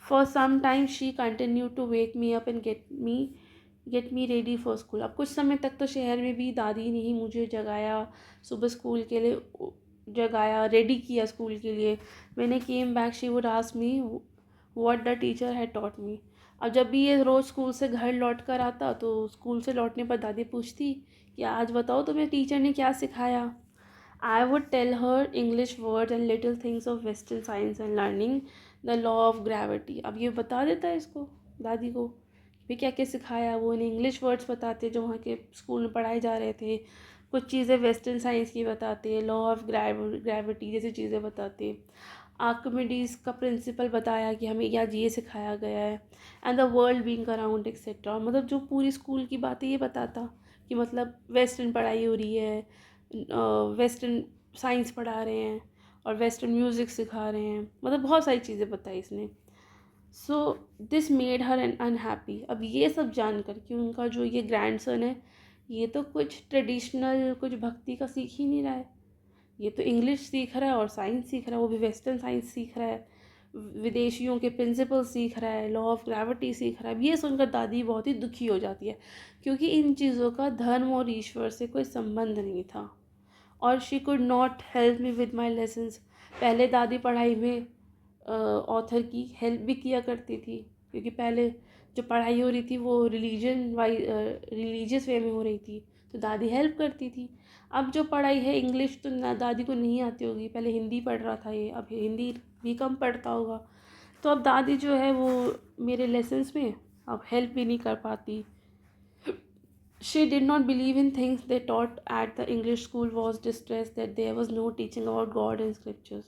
For some time she continue to wake me up and get me ready for school. अब कुछ समय तक तो शहर में भी दादी ने ही मुझे जगाया, सुबह स्कूल के लिए जगाया, रेडी किया स्कूल के लिए। When I came back she would ask me what the teacher had taught me. अब जब भी ये रोज़ स्कूल से घर लौट कर आता, तो स्कूल से लौटने पर दादी पूछती कि आज बताओ तुम्हें टीचर ने क्या सिखाया। I would tell her English words and little things of Western science and learning the law of gravity। अब ये बता देता है इसको, दादी को, भी क्या क्या सिखाया। वो इन्हें इंग्लिश वर्ड्स बताते जो वहाँ के स्कूल में पढ़ाए जा रहे थे, कुछ चीज़ें वेस्टर्न साइंस की बताते, लॉ ऑफ ग्रेविटी जैसी चीज़ें बताते, आर्किमिडीज का प्रिंसिपल बताया कि हमें आज ये सिखाया गया है, and the world being around etcetera. मतलब जो पूरी स्कूल की बातें ये बताता कि मतलब वेस्टर्न पढ़ाई हो रही है, वेस्टर्न साइंस पढ़ा रहे हैं और वेस्टर्न म्यूज़िक सिखा रहे हैं, मतलब बहुत सारी चीज़ें बताई इसने। So this made her an unhappy. अब ये सब जानकर कि उनका जो ये ग्रैंडसन है, ये तो कुछ ट्रेडिशनल, कुछ भक्ति का सीख ही नहीं रहा है, ये तो इंग्लिश सीख रहा है और साइंस सीख रहा है, वो भी वेस्टर्न साइंस सीख रहा है, विदेशियों के प्रिंसिपल सीख रहा है, लॉ ऑफ ग्रेविटी सीख रहा है। ये सुनकर दादी बहुत ही दुखी हो जाती है, क्योंकि इन चीज़ों का धर्म और ईश्वर से कोई संबंध नहीं था। और she could not help me with my lessons. पहले दादी पढ़ाई में ऑथर की हेल्प भी किया करती थी, क्योंकि पहले जो पढ़ाई हो रही थी वो रिलीजियस वे में हो रही थी, तो दादी हेल्प करती थी। अब जो पढ़ाई है इंग्लिश तो ना दादी को नहीं आती होगी, पहले हिंदी पढ़ रहा था ये, अब हिंदी भी कम पढ़ता होगा, तो अब दादी जो है वो मेरे लेसन्स में अब हेल्प भी नहीं कर पाती। She did not believe in things they taught at the English school, was distressed that there was no teaching about God and scriptures.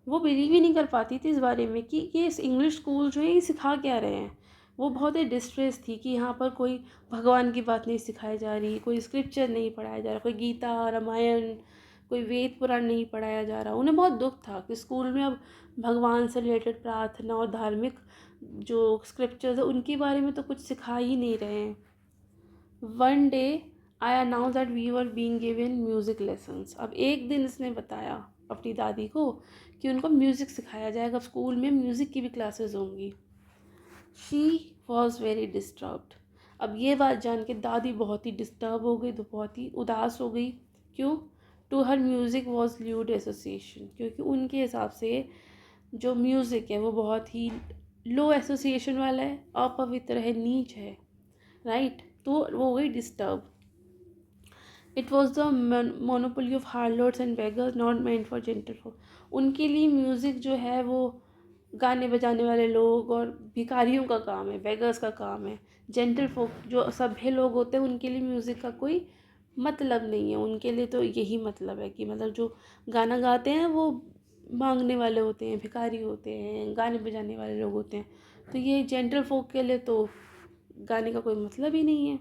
वो बिलीव ही नहीं कर पाती थी इस बारे में कि ये इस इंग्लिश स्कूल जो है ये सिखा क्या रहे हैं। वो बहुत ही डिस्ट्रेस थी कि यहाँ पर कोई भगवान की बात नहीं सिखाई जा रही, कोई स्क्रिप्चर नहीं पढ़ाया जा रहा, कोई गीता रामायण कोई वेद पुराण नहीं पढ़ाया जा रहा। उन्हें बहुत दुख था कि स्कूल में अब भगवान से रिलेटेड प्रार्थना और धार्मिक जो स्क्रिप्चर्स है उनके बारे में तो कुछ सिखा ही नहीं रहे हैं। One day I announce that we were being given music lessons. अब एक दिन इसने बताया अपनी दादी को कि उनको म्यूज़िक सिखाया जाएगा, स्कूल में म्यूज़िक की भी क्लासेस होंगी। She was very disturbed. अब ये बात जान के दादी बहुत ही डिस्टर्ब हो गई, तो बहुत ही उदास हो गई। क्यों? To her music was lewd association, क्योंकि उनके हिसाब से जो म्यूज़िक है वो बहुत ही लो एसोसिएशन वाला है, अपवित्र है, नीच है, राइट? तो वो हो गई disturb. It was the monopoly of harlots and beggars, not meant for gentlefolk. उनके लिए म्यूज़िक जो है वो गाने बजाने वाले लोग और भिखारियों का काम है, बेगर्स का काम है। जेंटलफोक जो सभ्य लोग होते हैं उनके लिए म्यूज़िक का कोई मतलब नहीं है। उनके लिए तो यही मतलब है कि मतलब जो गाना गाते हैं वो मांगने वाले होते हैं, भिखारी होते हैं, गाने बजाने वाले लोग होते हैं। तो ये जेंटलफोक के लिए तो गाने का कोई मतलब ही नहीं है।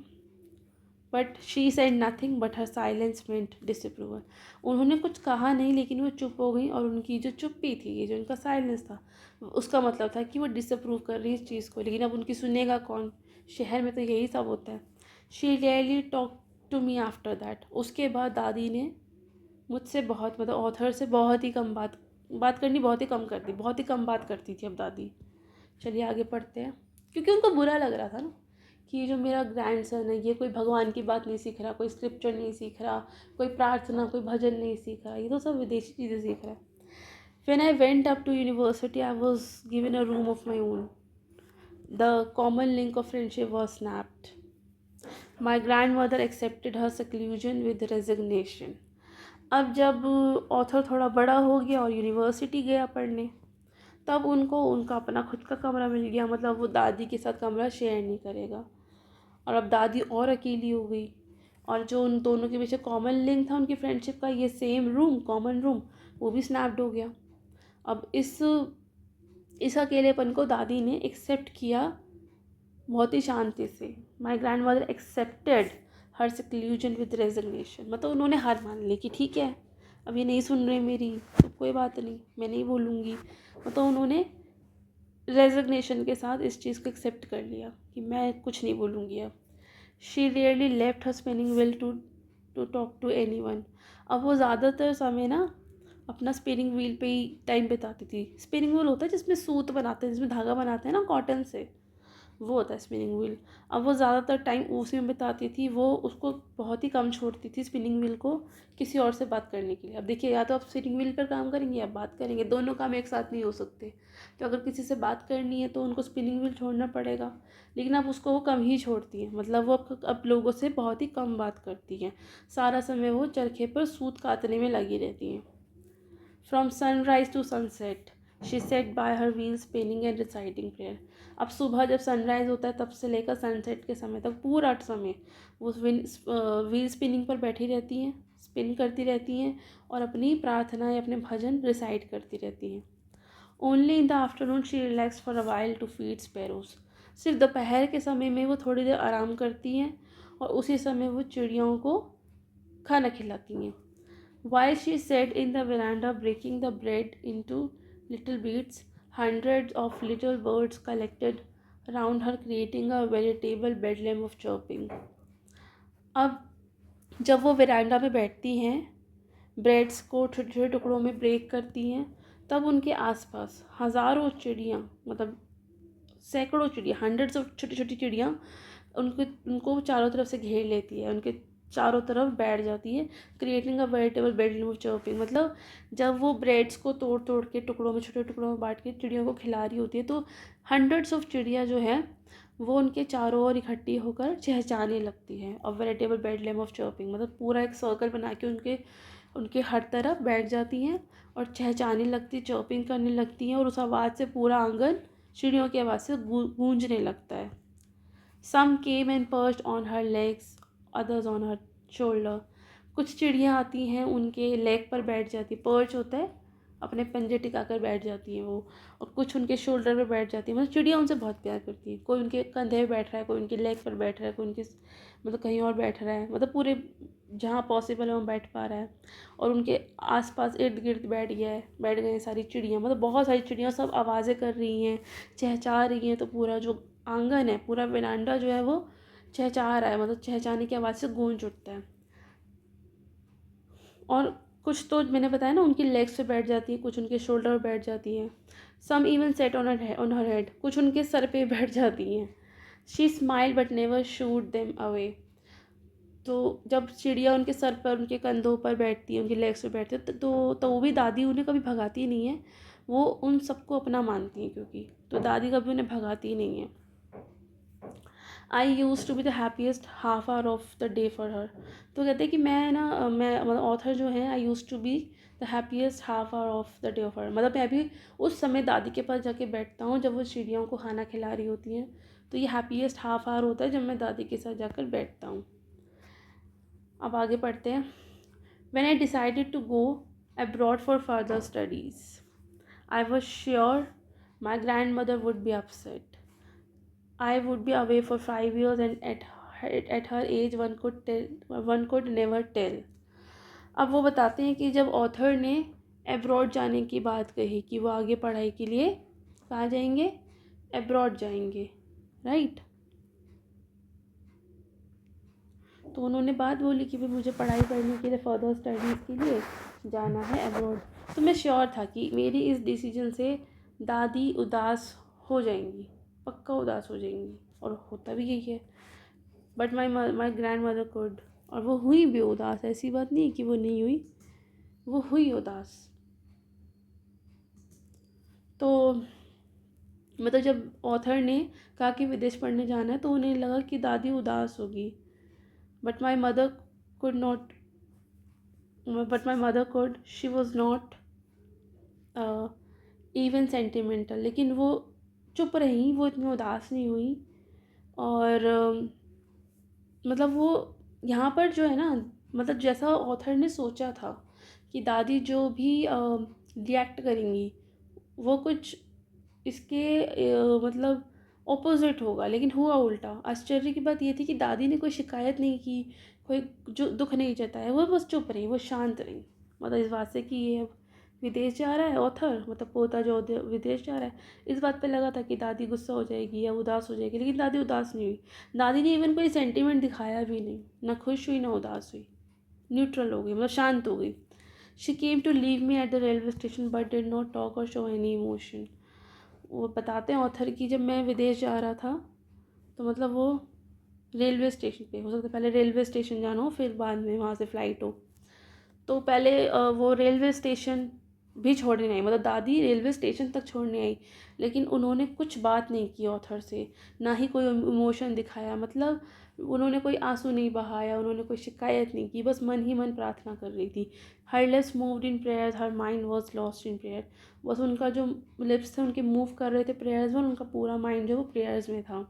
But she said nothing, but her silence meant disapproval. उन्होंने कुछ कहा नहीं, लेकिन वो चुप हो गई, और उनकी जो चुप्पी थी, ये जो उनका साइलेंस था, उसका मतलब था कि वो डिसअप्रूव कर रही है इस चीज़ को। लेकिन अब उनकी सुनेगा कौन? शहर में तो यही सब होता है। She rarely talk to me after that. उसके बाद दादी ने मुझसे बहुत मतलब ऑथर से बहुत ही कम बात करनी बहुत ही कम कर दी, बहुत ही कम बात करती थी अब दादी। चलिए आगे पढ़ते हैं, क्योंकि उनको बुरा लग रहा था ना कि ये जो मेरा ग्रैंडसन है ये कोई भगवान की बात नहीं सीख रहा, कोई स्क्रिप्चर नहीं सीख रहा, कोई प्रार्थना कोई भजन नहीं सीख रहा, ये तो सब विदेशी चीज़ें सीख रहा है। When I went up to university, I was given a room of my own. The common link of friendship was snapped. My grandmother accepted her seclusion with resignation. अब जब ऑथर थोड़ा बड़ा हो गया और यूनिवर्सिटी गया पढ़ने, तब उनको उनका अपना खुद का कमरा मिल गया। मतलब वो दादी के साथ कमरा शेयर नहीं करेगा, और अब दादी और अकेली हो गई। और जो उन दोनों के पीछे कॉमन लिंक था उनकी फ्रेंडशिप का, ये सेम रूम, कॉमन रूम, वो भी स्नैप्ड हो गया। अब इस अकेलेपन को दादी ने एक्सेप्ट किया बहुत ही शांति से। My grand mother accepted her seclusion with resignation. मतलब उन्होंने हार मान ली कि ठीक है, अब ये नहीं सुन रहे मेरी, तो कोई बात नहीं, मैं नहीं बोलूँगी। मतलब उन्होंने रेजिग्नेशन के साथ इस चीज़ को एक्सेप्ट कर लिया कि मैं कुछ नहीं बोलूँगी अब। She rarely left her spinning wheel to talk to anyone. अब वो ज़्यादातर समय ना अपना स्पिनिंग व्हील पे ही टाइम बिताती थी। स्पिनिंग व्हील होता है जिसमें सूत बनाते हैं, जिसमें धागा बनाते हैं ना कॉटन से, वो होता है स्पिनिंग व्हील। अब वो ज़्यादातर टाइम उसी में बिताती थी। वो उसको बहुत ही कम छोड़ती थी स्पिनिंग व्हील को किसी और से बात करने के लिए। अब देखिए, या तो आप स्पिनिंग व्हील पर काम करेंगे या बात करेंगे, दोनों काम एक साथ नहीं हो सकते। तो अगर किसी से बात करनी है तो उनको स्पिनिंग व्हील छोड़ना पड़ेगा, लेकिन अब उसको वो कम ही छोड़ती हैं। मतलब वो अब लोगों से बहुत ही कम बात करती हैं। सारा समय वो चरखे पर सूत काटने में लगी रहती हैं। From sunrise to sunset she set by her wheel spinning and reciting prayer. अब सुबह जब सनराइज़ होता है तब से लेकर सनसेट के समय तक पूरा समय वो व्हील स्पिनिंग पर बैठी रहती हैं, स्पिन करती रहती हैं और अपनी प्रार्थना या अपने भजन रिसाइट करती रहती हैं। Only in the afternoon she relax for a while to feed sparrows. सिर्फ दोपहर के समय में वो थोड़ी देर आराम करती हैं और उसी समय वो चिड़ियों को खाना खिलाती हैं। While she sat in the veranda breaking the bread into little bits, hundreds of little birds collected around her, creating a veritable bedlam of chirping. अब जब वो वेरांडा में बैठती हैं, ब्रेड्स को छोटे छोटे टुकड़ों में ब्रेक करती हैं, तब उनके आसपास हज़ारों चिड़ियाँ, मतलब सैकड़ों चिड़िया, हंड्रेड्स ऑफ छोटी छोटी चिड़ियाँ उनको उनको चारों तरफ से घेर लेती है, उनके चारों तरफ बैठ जाती है, creating a vegetable bedroom of chirping. मतलब जब वो ब्रेड्स को तोड़ तोड़ के टुकड़ों में, छोटे टुकड़ों में बांट के चिड़ियों को खिला रही होती है, तो हंड्रेड्स ऑफ चिड़िया जो है वो उनके चारों ओर इकट्ठी होकर चहचहाने लगती है। और वेजिटेबल बेडरूम ऑफ चर्पिंग मतलब पूरा एक सर्कल बना के उनके उनके हर तरफ बैठ जाती हैं और चहचहाने लगती, चर्पिंग करने लगती हैं, और उस आवाज़ से पूरा आंगन चिड़ियों की आवाज़ से गूंजने लगता है। Some came and perched on her legs, others on her shoulder. कुछ चिड़ियाँ आती हैं उनके लेग पर बैठ जाती, पर्च होता है, अपने पंजे टिकाकर बैठ जाती हैं वो, और कुछ उनके शोल्डर पर बैठ जाती हैं। मतलब चिड़िया उनसे बहुत प्यार करती है। कोई उनके कंधे पे बैठ रहा है, कोई उनके लेग पर बैठ रहा है, कोई उनके मतलब कहीं और बैठ रहा है, मतलब पूरे जहाँ पॉसिबल है वहाँ बैठ पा रहा है। और उनके आसपास इर्द गिर्द बैठ गए सारी चिड़ियाँ, मतलब बहुत सारी चिड़ियाँ, सब आवाज़ें कर रही हैं, चहचहा रही हैं। तो पूरा जो आंगन है, पूरा वेरांडा जो है वो चहचहा रहा है, मतलब चहचहाने की आवाज़ से गूंज उठता है। और कुछ तो मैंने बताया ना उनकी लेग्स पे बैठ जाती है, कुछ उनके शोल्डर पे बैठ जाती हैं। Some even sat on her head, कुछ उनके सर पे बैठ जाती हैं। She smile but never shooed them away. तो जब चिड़िया उनके सर पर, उनके कंधों पर बैठती है, उनकी लेग्स पे बैठती है, तो वो भी दादी उन्हें कभी भगाती नहीं है, वो उन सबको अपना मानती हैं, क्योंकि तो दादी कभी उन्हें भगाती नहीं है। I used to be the happiest half hour of the day for her. तो कहते हैं कि मैं मतलब ऑथर जो है, I used to be the happiest half hour of the day of her, मतलब मैं भी उस समय दादी के पास जाके बैठता हूँ जब वो चिड़ियों को खाना खिला रही होती हैं। तो ये हैप्पीस्ट हाफ आवर होता है जब मैं दादी के साथ जाकर बैठता हूँ। अब आगे पढ़ते हैं। When I decided to go abroad for further studies, I was sure my grandmother would be upset. I would be away for 5 years, and at her age one could never tell. अब वो बताते हैं कि जब author ने abroad जाने की बात कही कि वो आगे पढ़ाई के लिए कहाँ जाएंगे, एब्रॉड जाएंगे, राइट। तो उन्होंने बात बोली कि भाई मुझे पढ़ाई करने के लिए, फर्दर स्टडीज़ के लिए जाना है अब्रॉड। तो मैं श्योर था कि मेरी इस डिसीजन से दादी उदास हो जाएंगी, पक्का उदास हो जाएंगी, और होता भी यही है। But my grand mother could, और वो हुई भी उदास, ऐसी बात नहीं है कि वो नहीं हुई, वो हुई उदास। तो मतलब जब ऑथर ने कहा कि विदेश पढ़ने जाना है, तो उन्हें लगा कि दादी उदास होगी। But my mother could not but my mother could, she was not even sentimental, लेकिन वो चुप रही, वो इतनी उदास नहीं हुई। और मतलब वो यहाँ पर जो है ना, मतलब जैसा ऑथर ने सोचा था कि दादी जो भी रिएक्ट करेंगी वो कुछ इसके मतलब ऑपोजिट होगा, लेकिन हुआ उल्टा। आश्चर्य की बात ये थी कि दादी ने कोई शिकायत नहीं की, कोई जो दुख नहीं जताया, वो बस चुप रही, वो शांत रही। मतलब इस बात से कि ये विदेश जा रहा है ऑथर, मतलब पोता जो विदेश जा रहा है, इस बात पे लगा था कि दादी गुस्सा हो जाएगी या उदास हो जाएगी, लेकिन दादी उदास नहीं हुई। दादी ने इवन कोई सेंटीमेंट दिखाया भी नहीं, ना खुश हुई ना उदास हुई, न्यूट्रल हो गई, मतलब शांत हो गई। She came to leave me at the railway station but did not talk or show any emotion. वो बताते हैं ऑथर की, जब मैं विदेश जा रहा था तो मतलब वो रेलवे स्टेशन पे, हो सकता है पहले रेलवे स्टेशन जाना हो फिर बाद में वहाँ से फ़्लाइट हो, तो पहले वो रेलवे स्टेशन भी छोड़ने आई, मतलब दादी रेलवे स्टेशन तक छोड़ने आई, लेकिन उन्होंने कुछ बात नहीं की ऑथर से, ना ही कोई इमोशन दिखाया, मतलब उन्होंने कोई आंसू नहीं बहाया, उन्होंने कोई शिकायत नहीं की, बस मन ही मन प्रार्थना कर रही थी। हर lips moved in prayer, her mind was lost in prayer. बस उनका जो लिप्स थे उनके मूव कर रहे थे प्रेयर्स में, उनका पूरा माइंड जो वो प्रेयर्स में था,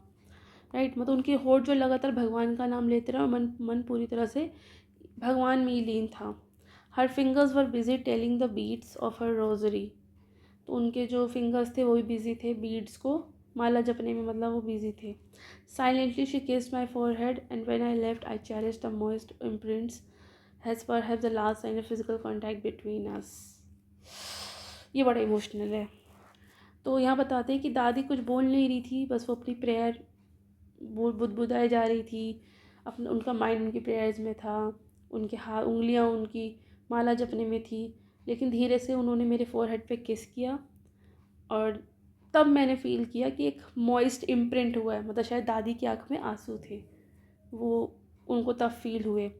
राइट। मतलब उनकी होठ जो लगातार भगवान का नाम लेते रहे, और मन मन पूरी तरह से भगवान में ही लीन था। Her fingers were busy telling the beads of her rosary. तो उनके जो फिंगर्स थे वो भी बिजी थे बीट्स को माला जपने में, मतलब वो बिजी थे। Silently she kissed my forehead and when I left I cherish the most imprints has perhaps the last sign of physical contact between us. ये बड़ा इमोशनल है। तो यहाँ बताते हैं कि दादी कुछ बोल नहीं रही थी, बस वो अपनी प्रेयर बुदबुदाए जा रही थी, उनका माइंड उनकी प्रेयर्स में था, उनके हाथ उंगलियां उनकी माला जपने में थी। लेकिन धीरे से उन्होंने मेरे फोरहेड पे किस किया, और तब मैंने फ़ील किया कि एक मॉइस्ट इम्प्रिंट हुआ है, मतलब शायद दादी की आँख में आंसू थे, वो उनको तब फ़ील हुए।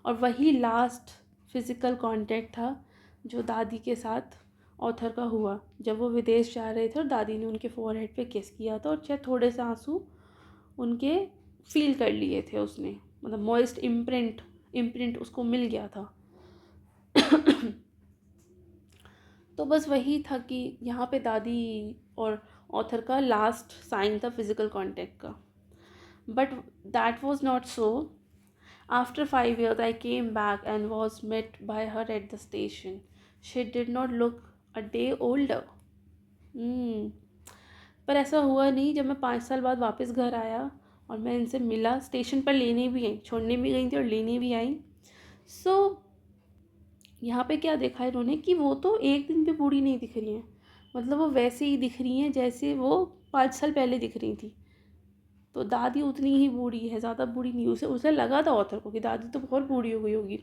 और वही लास्ट फिज़िकल कांटेक्ट था जो दादी के साथ ऑथर का हुआ, जब वो विदेश जा रहे थे और दादी ने उनके फोरहेड पे किस किया था, और शायद थोड़े से आंसू उनके फ़ील कर लिए थे उसने, मतलब मॉइस्ट इम्प्रिंट इम्प्रिंट उसको मिल गया था। तो बस वही था कि यहाँ पे दादी और ऑथर का लास्ट साइन था फिज़िकल कांटेक्ट का। But that was not so. After 5 years I came back and was met by her at the station. She did not look a day older. हम्म। पर ऐसा हुआ नहीं, जब मैं 5 साल बाद वापस घर आया और मैं इनसे मिला, स्टेशन पर लेने भी आई, छोड़ने भी गई थी और लेने भी आई। सो यहाँ पे क्या देखा इन्होंने कि वो तो एक दिन भी बूढ़ी नहीं दिख रही हैं, मतलब वो वैसे ही दिख रही हैं जैसे वो 5 साल पहले दिख रही थी। तो दादी उतनी ही बूढ़ी है, ज़्यादा बूढ़ी नहीं। उसे उसे लगा था ऑथर को कि दादी तो बहुत बूढ़ी हो गई होगी,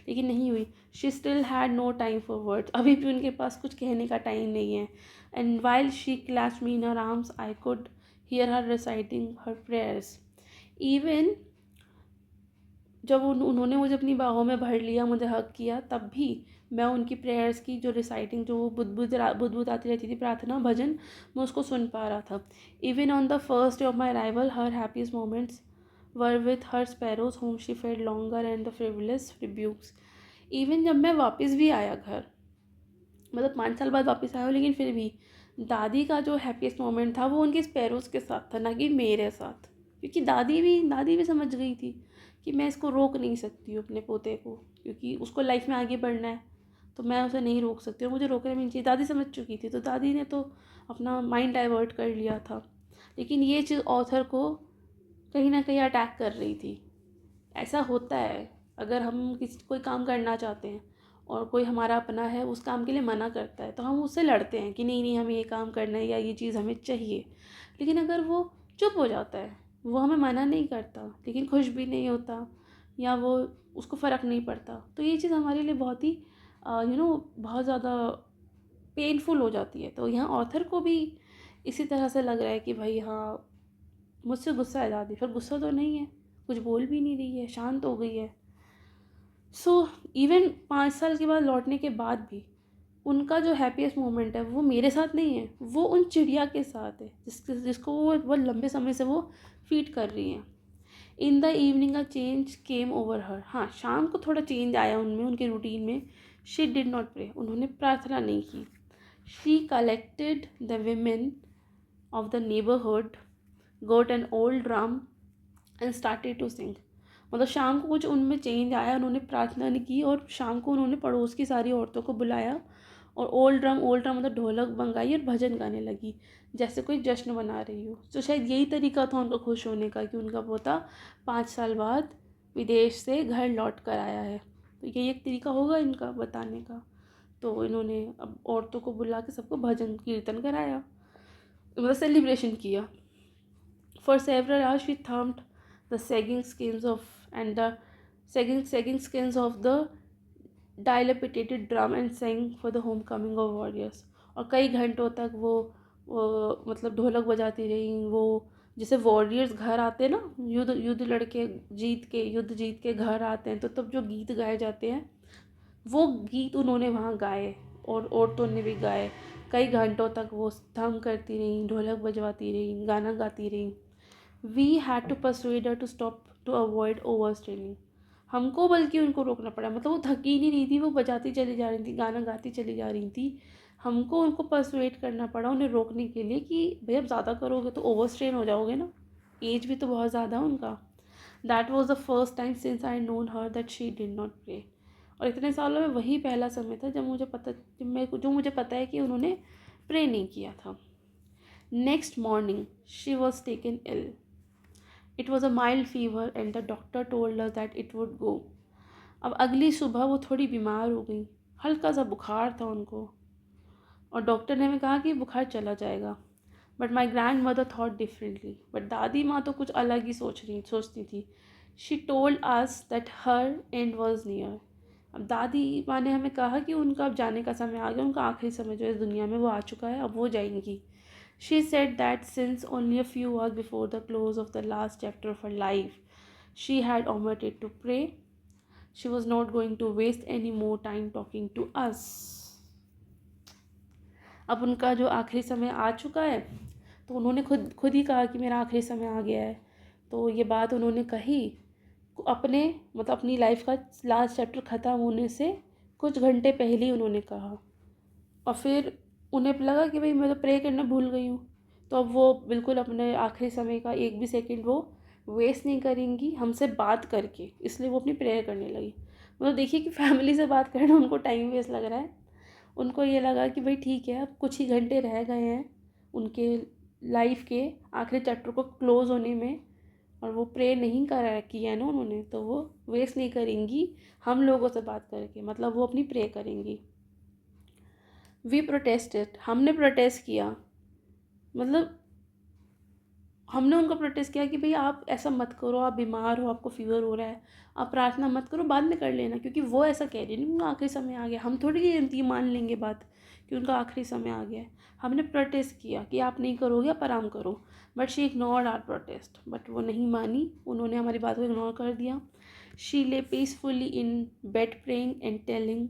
लेकिन नहीं हुई। She still had no time for words, अभी भी उनके पास कुछ कहने का टाइम नहीं है। And while she clutch me in her arms I could hear her reciting her prayers. Even जब उन्होंने मुझे अपनी बाहों में भर लिया, मुझे हग किया, तब भी मैं उनकी प्रेयर्स की जो रिसाइटिंग, जो वो बुदबुदाती रहती थी, प्रार्थना भजन, मैं उसको सुन पा रहा था। Even on the first day of my arrival her happiest moments were with her sparrows home she fed longer and the frivolous रिब्यूक्स। Even जब मैं वापस भी आया घर, मतलब 5 साल बाद वापस आया हूँ, लेकिन फिर भी दादी का जो हैप्पीस्ट मोमेंट था वो उनके स्पैरोज़ के साथ था, ना कि मेरे साथ। क्योंकि दादी भी समझ गई थी कि मैं इसको रोक नहीं सकती हूँ अपने पोते को, क्योंकि उसको लाइफ में आगे बढ़ना है, तो मैं उसे नहीं रोक सकती, और मुझे रोकना भी नहीं चाहिए। दादी समझ चुकी थी, तो दादी ने तो अपना माइंड डाइवर्ट कर लिया था। लेकिन ये चीज़ ऑथर को कहीं ना कहीं अटैक कर रही थी। ऐसा होता है, अगर हम कोई काम करना चाहते हैं और कोई हमारा अपना है उस काम के लिए मना करता है, तो हम उससे लड़ते हैं कि नहीं नहीं हमें ये काम करना है या ये चीज़ हमें चाहिए। लेकिन अगर वो चुप हो जाता है, वो हमें मना नहीं करता लेकिन खुश भी नहीं होता, या वो उसको फ़र्क नहीं पड़ता, तो ये चीज़ हमारे लिए बहुत ही बहुत ज़्यादा पेनफुल हो जाती है। तो यहाँ ऑथर को भी इसी तरह से लग रहा है कि भाई हाँ, मुझसे गुस्सा है दादी, फिर गुस्सा तो नहीं है, कुछ बोल भी नहीं रही है, शांत हो गई है। सो इवन 5 साल के बाद लौटने के बाद भी उनका जो हैप्पीएस्ट मोमेंट है वो मेरे साथ नहीं है, वो उन चिड़िया के साथ है जिसको वो बहुत लंबे समय से वो फीड कर रही हैं। In the evening a change came over हर। हाँ, शाम को थोड़ा चेंज आया उनमें, उनके रूटीन में। शी डिड नॉट प्रे, उन्होंने प्रार्थना नहीं की। She collected the women of the neighborhood, got an old drum and started to sing। मतलब शाम को कुछ उनमें चेंज आया, उन्होंने प्रार्थना नहीं की, और शाम को उन्होंने पड़ोस की सारी औरतों को बुलाया और ओल्ड ड्रम मतलब ढोलक मंगाई और भजन गाने लगी, जैसे कोई जश्न मना रही हो। तो शायद यही तरीका था उनका खुश होने का कि उनका पोता 5 साल बाद विदेश से घर लौट कर आया है। तो यही एक तरीका होगा इनका बताने का। तो इन्होंने अब औरतों को बुला के सबको भजन कीर्तन कराया, मतलब सेलिब्रेशन किया। For several hours she thumped the sagging skins of the dilapidated drum and sang for the homecoming of warriors। और कई घंटों तक वो मतलब ढोलक बजाती रही। वो जैसे वॉरियर्स घर आते हैं ना, युद्ध जीत के घर आते हैं, तो तब जो गीत गाए जाते हैं वो गीत उन्होंने वहाँ गाए, और औरतों ने भी गाए। कई घंटों तक वो थम करती रहीं, ढोलक बजवाती रहीं, गाना गाती रहीं। We had to persuade her to stop to avoid over straining. हमको बल्कि उनको रोकना पड़ा, मतलब वो थकी नहीं रही थी, वो बजाती चली जा रही थी, गाना गाती चली जा रही थी। हमको उनको परsuade करना पड़ा उन्हें रोकने के लिए कि भाई अब ज़्यादा करोगे तो ओवर स्ट्रेन हो जाओगे ना, एज भी तो बहुत ज़्यादा है उनका। That was the first time since I known her that she did not pray. और इतने सालों में वही पहला समय था जो मुझे पता है कि उन्होंने प्रे नहीं किया था। Next morning she was taken ill. It was a mild fever and the doctor told us that it would go. अब अगली सुबह वो थोड़ी बीमार हो गई, हल्का सा बुखार था उनको, और डॉक्टर ने हमें कहा कि बुखार चला जाएगा। But my grand mother thought differently. But दादी माँ तो कुछ अलग ही सोचती थी। She told us that her and was near. अब दादी माँ ने हमें कहा कि उनका अब जाने का समय आ गया, उनका आखिरी समय जो इस दुनिया में वो आ चुका है, अब वो जाएंगी. She said that since only a few hours before the close of the last chapter of her life, she had omitted to pray. She was not going to waste any more time talking to us. अब उनका जो आखिरी समय आ चुका है, तो उन्होंने खुद खुद ही कहा कि मेरा आखिरी समय आ गया है. तो ये बात उन्होंने कही अपने मतलब अपनी लाइफ का लास्ट चैप्टर ख़त्म होने से कुछ घंटे पहले ही उन्होंने कहा. और फिर उन्हें लगा कि भाई मैं तो प्रे करना भूल गई हूँ, तो अब वो बिल्कुल अपने आखिरी समय का एक भी सेकंड वो वेस्ट नहीं करेंगी हमसे बात करके, इसलिए वो अपनी प्रेयर करने लगी. मतलब देखिए कि फैमिली से बात करना उनको टाइम वेस्ट लग रहा है. उनको ये लगा कि भाई ठीक है, अब कुछ ही घंटे रह गए हैं उनके लाइफ के आखिरी चैप्टर को क्लोज़ होने में, और वो प्रे नहीं करा किया है ना उन्होंने, तो वो वेस्ट नहीं करेंगी हम लोगों से बात करके, मतलब वो अपनी प्रे करेंगी. वी प्रोटेस्टेड, हमने प्रोटेस्ट किया, मतलब हमने उनको प्रोटेस्ट किया कि भाई आप ऐसा मत करो, आप बीमार हो, आपको फीवर हो रहा है, आप प्रार्थना मत करो, बाद में कर लेना, क्योंकि वो ऐसा कह रही नहीं उनका आखिरी समय आ गया. हम थोड़ी ये मान लेंगे बात कि उनका आखिरी समय आ गया है. हमने प्रोटेस्ट किया कि आप नहीं करोगे, आप आराम करो. But she ignored our protest, but वो नहीं मानी, उन्होंने हमारी बात को इग्नोर कर दिया. She lay peacefully in bed praying and telling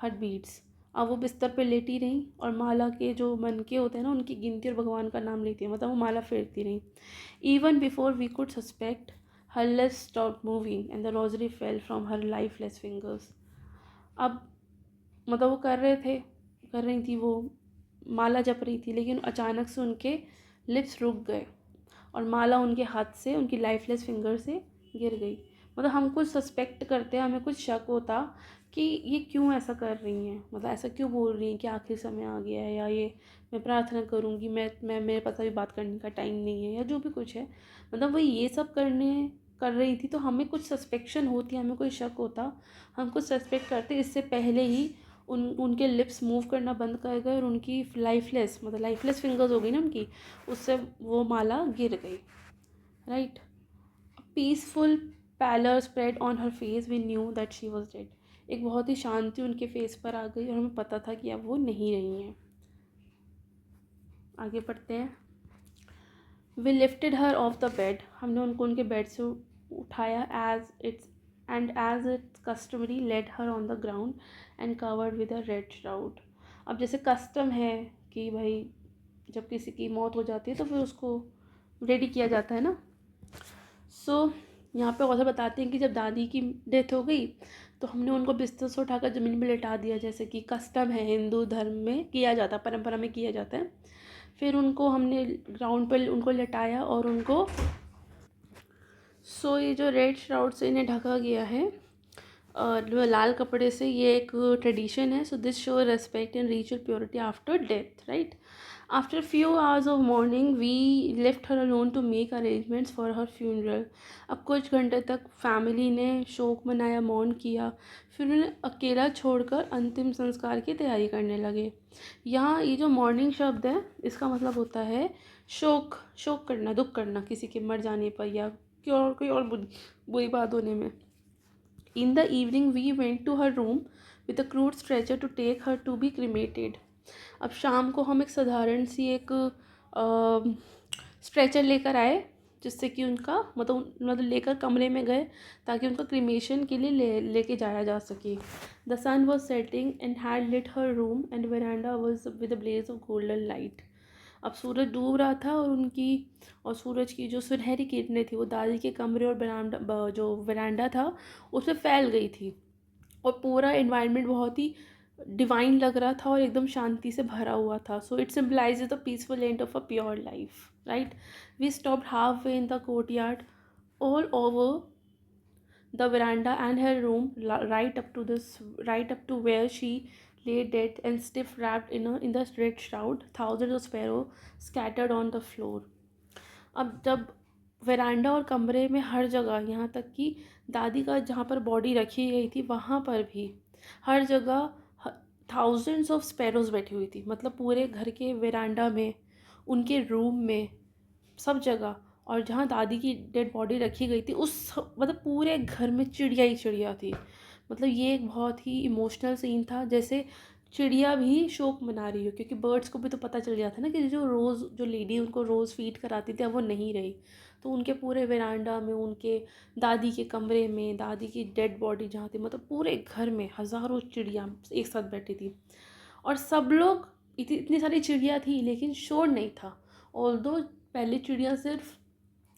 her beads. अब वो बिस्तर पे लेटी रहीं और माला के जो मन के होते हैं ना उनकी गिनती और भगवान का नाम लेती है, मतलब वो माला फेरती रहीं. Even before we could suspect, her lips stopped moving and the rosary fell from her lifeless fingers. अब मतलब वो कर रही थी वो माला जप रही थी, लेकिन अचानक से उनके लिप्स रुक गए और माला उनके हाथ से, उनकी लाइफलेस फिंगर से गिर गई. मतलब हम कुछ सस्पेक्ट करते हैं, हमें कुछ शक होता कि ये क्यों ऐसा कर रही हैं, मतलब ऐसा क्यों बोल रही हैं कि आखिरी समय आ गया है, या ये मैं प्रार्थना करूँगी, मैं मेरे पास अभी बात करने का टाइम नहीं है, या जो भी कुछ है. मतलब वही ये सब कर रही थी, तो हमें कुछ सस्पेक्शन होती, हमें कोई शक होता, हम कुछ सस्पेक्ट करते इससे पहले ही उनके लिप्स मूव करना बंद कर गए और उनकी लाइफलेस फिंगर्स हो गई ना उनकी, उससे वो माला गिर गई. Right. Peaceful pallor spread on her face, we knew that she was dead. एक बहुत ही शांति उनके फेस पर आ गई और हमें पता था कि अब वो नहीं रही हैं. आगे बढ़ते हैं. We lifted her off the bed, हमने उनको उनके बेड से उठाया. As it's customary laid her on the ground and covered with a red shroud. अब जैसे कस्टम है कि भाई जब किसी की मौत हो जाती है तो फिर उसको रेडी किया जाता है ना. सो यहाँ पे ऑथर बताते हैं कि जब दादी की डेथ हो गई तो हमने उनको बिस्तर से उठाकर ज़मीन पर लेटा दिया, जैसे कि कस्टम है हिंदू धर्म में किया जाता है, परंपरा में किया जाता है. फिर उनको हमने ग्राउंड पर उनको लेटाया और उनको ये जो रेड श्राउड से इन्हें ढका गया है और लाल कपड़े से, ये एक ट्रेडिशन है. So this show respect and ritual purity after death. Right. After few hours of morning we left her alone to make arrangements for her funeral. अब कुछ घंटे तक फैमिली ने शोक मनाया, मौन किया, फिर उन्हें अकेला छोड़कर अंतिम संस्कार की तैयारी करने लगे. यहाँ ये जो मॉर्निंग शब्द है इसका मतलब होता है शोक करना, दुख करना किसी के मर जाने पर या कोई और बुरी बात होने में. In the evening we went to her room with a crude stretcher to take her to be cremated. अब शाम को हम एक साधारण सी एक स्ट्रेचर लेकर आए, जिससे कि उनका मतलब लेकर कमरे में गए ताकि उनका क्रीमेशन के लिए लेके जाया जा सके. The sun was setting and had lit her room and veranda was with a blaze of golden light. अब सूरज डूब रहा था और सूरज की जो सुनहरी किरणें थी वो दादी के कमरे और जो वरांडा था उसमें फैल गई थी, और पूरा एनवायरनमेंट बहुत ही डिवाइन लग रहा था और एकदम शांति से भरा हुआ था. So it symbolize the peaceful end of a pure life. Right. We stopped halfway in the courtyard all over the veranda and her room, right up to where she lay dead and stiff wrapped in the red shroud, thousands of sparrows scattered on the floor. अब जब veranda और कमरे में हर जगह, यहाँ तक कि दादी का जहाँ पर बॉडी रखी गई थी वहाँ पर भी हर जगह थाउजेंड्स ऑफ स्पैरोज बैठी हुई थी. मतलब पूरे घर के वेरांडा में, उनके रूम में, सब जगह. और जहाँ दादी की डेड बॉडी रखी गई थी उस मतलब पूरे घर में चिड़िया ही चिड़िया थी. मतलब ये एक बहुत ही इमोशनल सीन था, जैसे चिड़िया भी शोक मना रही हो, क्योंकि बर्ड्स को भी तो पता चल गया था ना कि जो रोज़ जो लेडी उनको रोज़ फीड कराती थी अब वो नहीं रही। तो उनके पूरे वेरांडा में, उनके दादी के कमरे में, दादी की डेड बॉडी जहाँ थी, मतलब पूरे घर में हज़ारों चिड़िया एक साथ बैठी थी। और सब लोग, इतनी सारी चिड़िया थी लेकिन शोर नहीं था। ऑल्दो पहले चिड़िया सिर्फ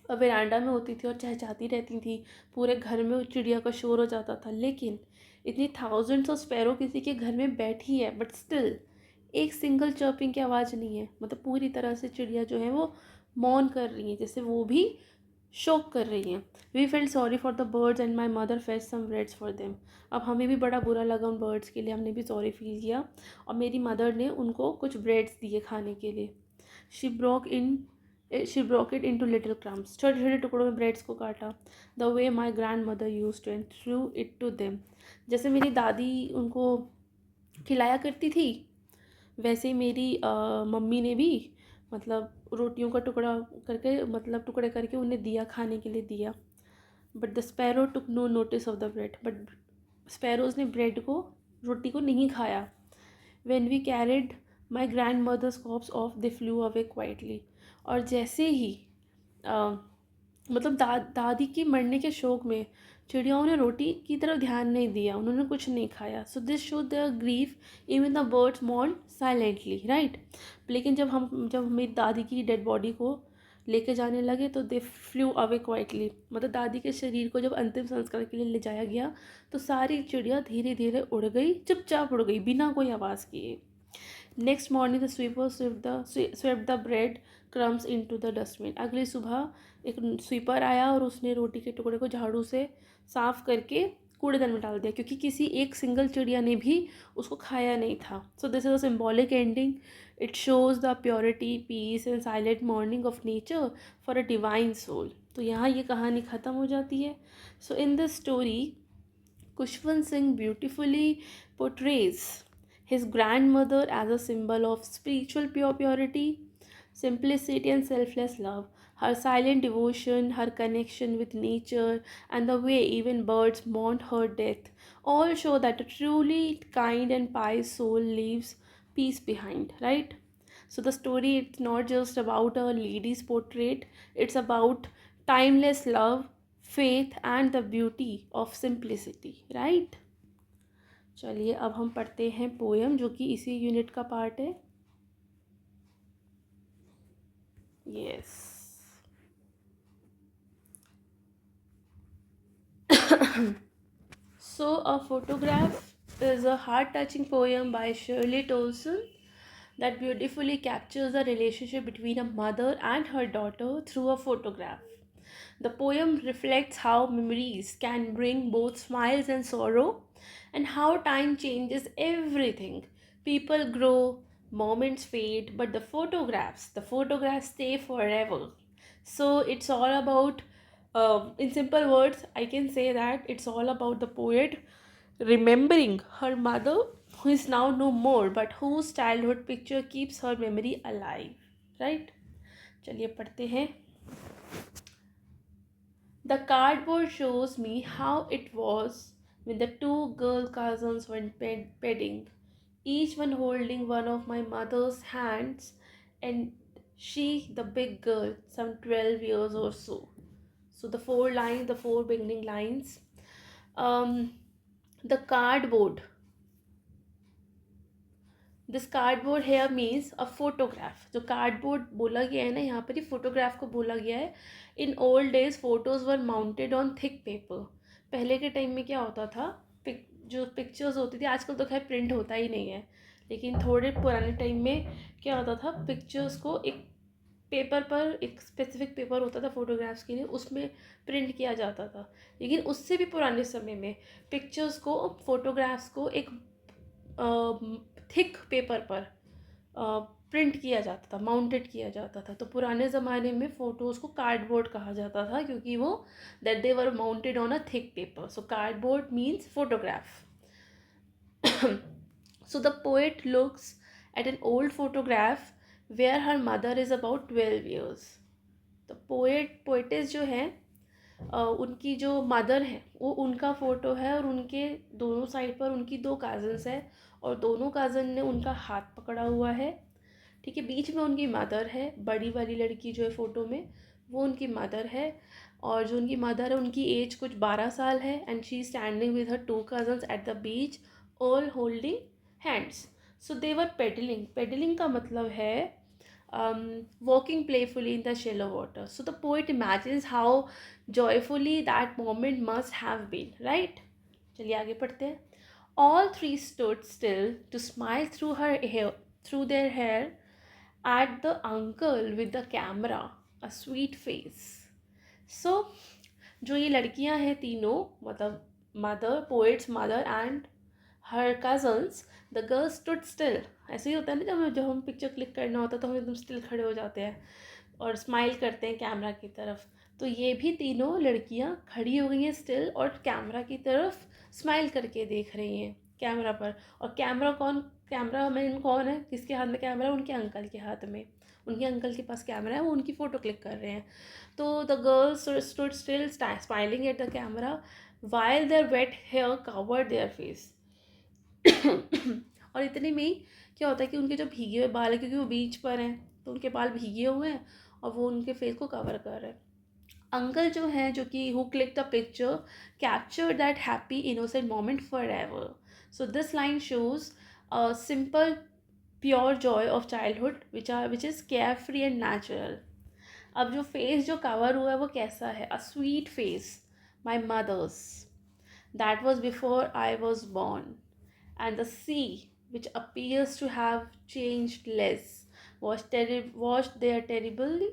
वेरांडा में होती थी और चहचहाती रहती थी, पूरे घर में चिड़िया का शोर हो जाता था, लेकिन इतनी थाउजेंड्स ऑफ स्पैरो किसी के घर में बैठी है बट स्टिल एक सिंगल चर्पिंग की आवाज़ नहीं है। मतलब पूरी तरह से चिड़िया जो है वो मौन कर रही हैं, जैसे वो भी शोक कर रही हैं। We felt sorry for the birds and my mother fetch some breads for them. अब हमें भी बड़ा बुरा लगा उन बर्ड्स के लिए, हमने भी सॉरी फील किया और मेरी मदर ने उनको कुछ ब्रेड्स दिए खाने के लिए। She broke in she broke it into little crumbs. छोटे छोटे टुकड़ों में ब्रेड्स को काटा। The way my grandmother use to and threw it to them. जैसे मेरी दादी उनको खिलाया करती थी, वैसे ही मेरी मम्मी ने भी मतलब रोटियों का टुकड़ा करके, मतलब टुकड़े करके उन्हें दिया, खाने के लिए दिया। But the sparrow took no notice of the bread. But sparrows ने ब्रेड को, रोटी को नहीं खाया। When we carried my grandmother's corpse off, they flew away quietly. और जैसे ही अ, मतलब दादी की मरने के शोक में चिड़ियाओं ने रोटी की तरफ ध्यान नहीं दिया, उन्होंने कुछ नहीं खाया। So this show the grief, even the birds mourn silently, right. लेकिन जब मेरी दादी की डेड बॉडी को लेके जाने लगे तो दे फ्लू अवे क्वाइटली। मतलब दादी के शरीर को जब अंतिम संस्कार के लिए ले जाया गया तो सारी चिड़िया धीरे धीरे उड़ गई, चुपचाप उड़ गई बिना कोई आवाज़ किए। Next morning the sweeper swept the bread crumbs into the dustbin. अगली सुबह एक स्वीपर आया और उसने रोटी के टुकड़े को झाड़ू से साफ करके कूड़ेदान में डाल दिया, क्योंकि किसी एक सिंगल चिड़िया ने भी उसको खाया नहीं था। So this is a symbolic ending. It shows the purity, peace and silent morning of nature for a divine soul. तो यहाँ ये कहानी ख़त्म हो जाती है। So in this story Kushwant Singh beautifully portrays his grandmother as a symbol of spiritual purity, simplicity, and selfless love. Her silent devotion, her connection with nature, and the way even birds mourned her death all show that a truly kind and pious soul leaves peace behind, right? So the story, it's not just about a lady's portrait, it's about timeless love, faith and the beauty of simplicity, right? चलिए अब हम पढ़ते हैं poem, जो कि इसी unit का part है। Yes. So a photograph is a heart-touching poem by Shirley Tolson that beautifully captures the relationship between a mother and her daughter through a photograph. The poem reflects how memories can bring both smiles and sorrow, and how time changes everything. People grow, moments fade, but the photographs stay forever. So it's all about, in simple words, I can say that it's all about the poet remembering her mother, who is now no more, but whose childhood picture keeps her memory alive. Right? चलिए पढ़ते हैं। The cardboard shows me how it was when the two girl cousins went bedding, each one holding one of my mother's hands, and she, the big girl, some 12 years or so. So the four beginning lines. Um, the cardboard. This cardboard here means a photograph. जो cardboard बोला गया है ना, यहाँ पर ही photograph को बोला गया है। In old days photos were mounted on thick paper. पहले के टाइम में क्या होता था, जो पिक्चर्स होती थी, आजकल तो खैर प्रिंट होता ही नहीं है, लेकिन थोड़े पुराने टाइम में क्या होता था, पिक्चर्स को एक पेपर पर, एक स्पेसिफिक पेपर होता था फोटोग्राफ्स के लिए, उसमें प्रिंट किया जाता था। लेकिन उससे भी पुराने समय में पिक्चर्स को, फोटोग्राफ्स को एक थिक पेपर पर प्रिंट किया जाता था, माउंटेड किया जाता था। तो पुराने ज़माने में फ़ोटोज़ को कार्डबोर्ड कहा जाता था, क्योंकि वो that they were mounted on a thick paper. So cardboard means photograph. So the poet looks at an old photograph where her mother is about 12 years. तो poetess जो है उनकी जो मदर है वो उनका फ़ोटो है, और उनके दोनों साइड पर उनकी दो कज़न्स है, और दोनों कज़न ने उनका हाथ पकड़ा हुआ है। ठीक है, बीच में उनकी मदर है, बड़ी वाली लड़की जो है फ़ोटो में वो उनकी मदर है, और जो उनकी मदर है उनकी एज कुछ 12 साल है, and she is standing with her two cousins at the beach, all holding hands. So they were paddling. Paddling का मतलब है walking playfully in the shallow water. So the poet imagines how joyfully that moment must have been, right? चलिए आगे पढ़ते हैं. All three stood still to smile through their hair at the uncle with the camera, a sweet face. So जो ये लड़कियां हैं तीनों, मतलब mother, poets mother and her cousins, the girls stood still. ऐसे ही होता है ना, जब हम पिक्चर क्लिक करना होता है तो हम एकदम स्टिल खड़े हो जाते हैं और स्माइल करते हैं कैमरा की तरफ. तो ये भी तीनों लड़कियां खड़ी हो गई हैं स्टिल, और कैमरा की तरफ स्माइल करके देख रही हैं कैमरा पर. और कैमरा मैन कौन है, किसके हाथ में कैमरा है? उनके अंकल के हाथ में. उनके अंकल के पास कैमरा है, वो उनकी फ़ोटो क्लिक कर रहे हैं. तो the girls stood still smiling at the camera while their wet hair covered their face. और इतने में ही क्या होता है कि उनके जो भीगे हुए बाल है, क्योंकि वो बीच पर हैं तो उनके बाल भीगे हुए हैं और वो उनके फेस को कवर कर रहे हैं. अंकल जो हैं, जो कि who click the picture, capture that happy innocent moment for ever. So this line shows a simple pure Joy of childhood which is care free and natural. अब जो फेस जो कवर हुआ है वो कैसा है? A sweet face, my mother's, that was before I was born, and the sea, which appears to have changed less, washed their terribly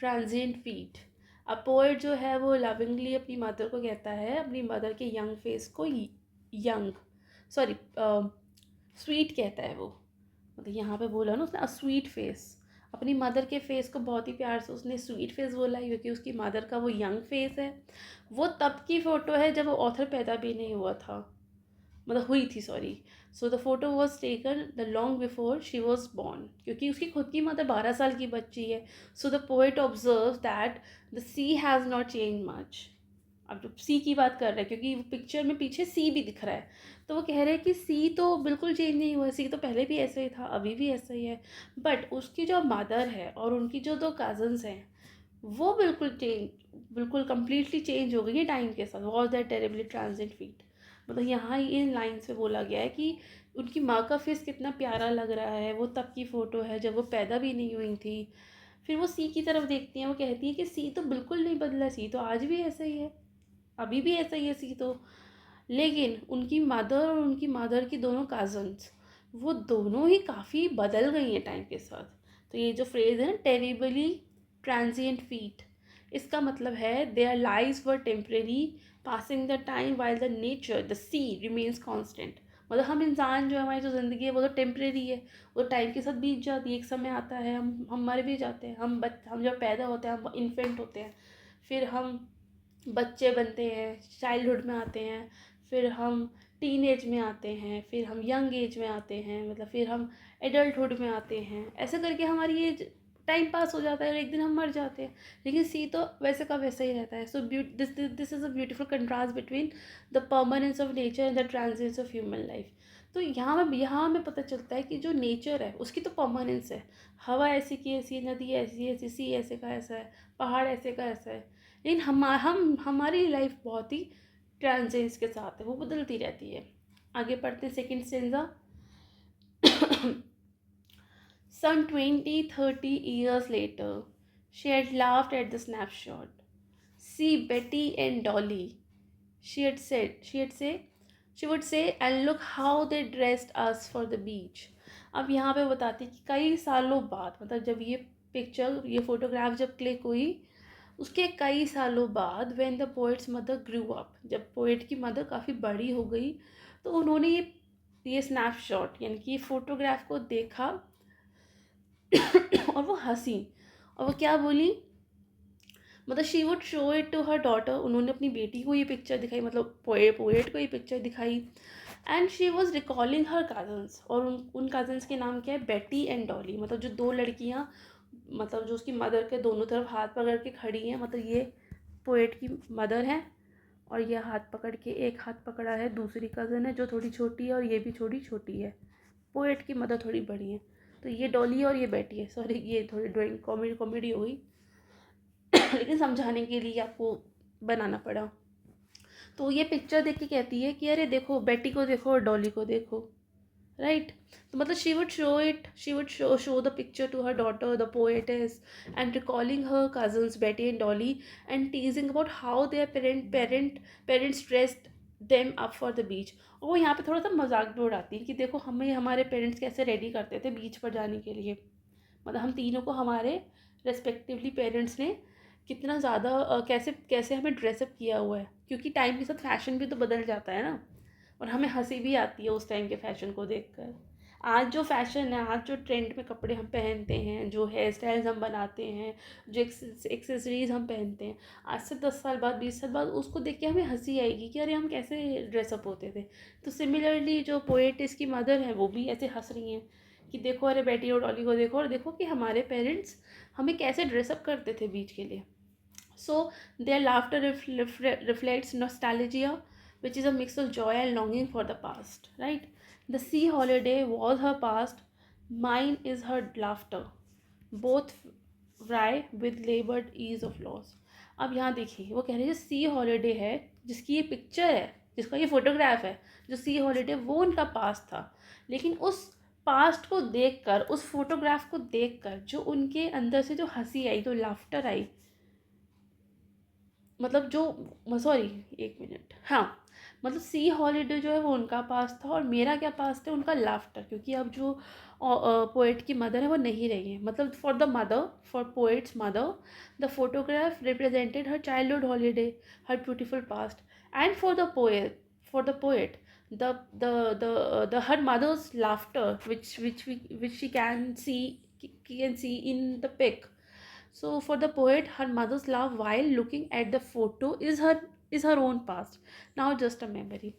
transient feet. A poet जो है वो लविंगली अपनी मदर को कहता है, अपनी मदर के यंग फेस को यंग सॉरी स्वीट कहता है वो. मतलब यहाँ पे बोला ना उसने, अ स्वीट फेस. अपनी मदर के फेस को बहुत ही प्यार से उसने स्वीट फेस बोला, क्योंकि उसकी मदर का वो यंग फेस है. वो तब की फ़ोटो है जब वो ऑथर पैदा भी नहीं हुआ था, मतलब हुई थी, sorry. So the photo was taken the long before she was born, क्योंकि उसकी खुद की मदर 12 साल की बच्ची है. So the poet observe that the sea has not change much. अब जो सी की बात कर रहे हैं, क्योंकि पिक्चर में पीछे सी भी दिख रहा है, तो वो कह रहे हैं कि सी तो बिल्कुल चेंज नहीं हुआ, सी तो पहले भी ऐसा ही था, अभी भी ऐसा ही है. बट उसकी जो मदर है और उनकी जो दो कज़न्स हैं वो बिल्कुल कम्प्लीटली चेंज हो गई है टाइम के साथ. Was that terribly transit feet. मतलब यहाँ इन लाइन्स पे बोला गया है कि उनकी माँ का फेस कितना प्यारा लग रहा है, वो तब की फ़ोटो है जब वो पैदा भी नहीं हुई थी. फिर वो सी की तरफ देखती हैं, वो कहती है कि सी तो बिल्कुल नहीं बदला, सी तो आज भी ऐसा ही है, अभी भी ऐसा ही है सी तो. लेकिन उनकी मदर और उनकी मदर की दोनों कज़न्स, वो दोनों ही काफ़ी बदल गई हैं टाइम के साथ. तो ये जो फ्रेज़ है ना, टेरिबली ट्रांजिएंट फीट, इसका मतलब है there lives were temporary, passing the time while the nature the sea remains constant. मतलब हम इंसान जो हमारी जो ज़िंदगी है वो तो टेम्परेरी है, वो टाइम के साथ बीत जाती है. एक समय आता है हम मर भी जाते हैं. हम जब पैदा होते हैं हम इन्फेंट होते हैं, फिर हम बच्चे बनते हैं, चाइल्डहुड में आते हैं, फिर हम टीन एज में आते हैं, फिर हम यंग एज में आते हैं, मतलब फिर हम एडल्टहुड में आते हैं. ऐसे करके हमारी एज टाइम पास हो जाता है और एक दिन हम मर जाते हैं. लेकिन सी तो वैसे का वैसा ही रहता है. So this is a beautiful contrast between the permanence of nature and the transience of human life. तो यहाँ हमें पता चलता है कि जो नेचर है उसकी तो परमानेंस है. हवा ऐसी की ऐसी है, नदी ऐसी ऐसी, सी ऐसे का ऐसा है, पहाड़ ऐसे का ऐसा है. लेकिन हमारी लाइफ बहुत ही ट्रांजिएंस के साथ है, वो बदलती रहती है. आगे पढ़ते हैं second stanza. Some 20-30 years later, she had laughed at the snapshot. See Betty and Dolly, she would say, and look how they dressed us for the beach. अब यहाँ पे बताती कि कई सालों बाद, मतलब जब ये फोटोग्राफ जब क्लिक हुई, उसके कई सालों बाद, when the poets mother grew up, जब पोएट की मदर काफ़ी बड़ी हो गई, तो उन्होंने ये स्नैपशॉट यानी कि ये फ़ोटोग्राफ को देखा और वो हंसी. और वो क्या बोली, मतलब she would show it to her daughter. उन्होंने अपनी बेटी को ये पिक्चर दिखाई, मतलब पोएट को ये पिक्चर दिखाई. And she was recalling her cousins, और उन कज़न्स के नाम क्या है? बेटी एंड डॉली. मतलब जो दो लड़कियाँ, मतलब जो उसकी मदर के दोनों तरफ हाथ पकड़ के खड़ी हैं, मतलब ये पोएट की मदर है, और ये हाथ पकड़ के, एक हाथ पकड़ा है दूसरी कज़न है जो थोड़ी छोटी है, और ये भी थोड़ी छोटी है। पोएट की मदर थोड़ी बड़ी है, तो ये डॉली है और ये बैठी है। सॉरी, ये थोड़ी ड्राइंग कॉमेडी कॉमेडी हो गई लेकिन समझाने के लिए आपको बनाना पड़ा। तो ये पिक्चर देख के कहती है कि अरे देखो, बेटी को देखो और डॉली को देखो, राइट। तो मतलब she would show the picture to her daughter, the poetess, and recalling her cousins Betty and Dolly, and teasing about how their parents dressed them up for the beach. और वो यहाँ पे थोड़ा सा मजाक भी उड़ाती है कि देखो हमें हमारे पेरेंट्स कैसे रेडी करते थे बीच पर जाने के लिए। मतलब हम तीनों को हमारे रेस्पेक्टिवली पेरेंट्स ने कितना ज़्यादा कैसे कैसे हमें ड्रेसअप किया हुआ है, क्योंकि टाइम के साथ फैशन भी तो बदल जाता है ना। और हमें हंसी भी आती है उस टाइम के फैशन को देखकर। आज जो फैशन है, आज जो ट्रेंड में कपड़े हम पहनते हैं, जो हेयर स्टाइल्स हम बनाते हैं, जो एक्सेसरीज हम पहनते हैं, आज से 10 साल बाद, 20 साल बाद उसको देख के हमें हंसी आएगी कि अरे हम कैसे ड्रेसअप होते थे। तो सिमिलरली जो पोएट इसकी मदर है वो भी ऐसे हंस रही हैं कि देखो अरे बेटी और डॉली को देखो, और देखो कि हमारे पेरेंट्स हमें कैसे ड्रेसअप करते थे बीच के लिए। So their laughter reflects nostalgia, which is a mix of joy and longing for the past, right? The sea holiday was her past, mine is her laughter. Both fry with labored ease of loss. अब यहाँ देखिए वो कह रहे हैं जो सी holiday है, जिसकी ये पिक्चर है, जिसका ये फोटोग्राफ है, जो सी हॉलीडे, वो उनका पास्ट था। लेकिन उस पास्ट को देखकर, उस फोटोग्राफ को देखकर जो उनके अंदर से जो हंसी आई, जो लाफ्टर आई, मतलब जो, सॉरी एक मिनट, हाँ, मतलब सी हॉलीडे जो है वो उनका पास था, और मेरा क्या पास है, उनका लाफ्टर। क्योंकि अब जो पोएट की मदर है वो नहीं रही है। मतलब for the mother, for poets mother, the photograph represented her childhood holiday, her beautiful past. And for the poet the her mother's laughter, which she can see in the pic. So for the poet, her mother's laugh while looking at the photo is her own past, now just a memory.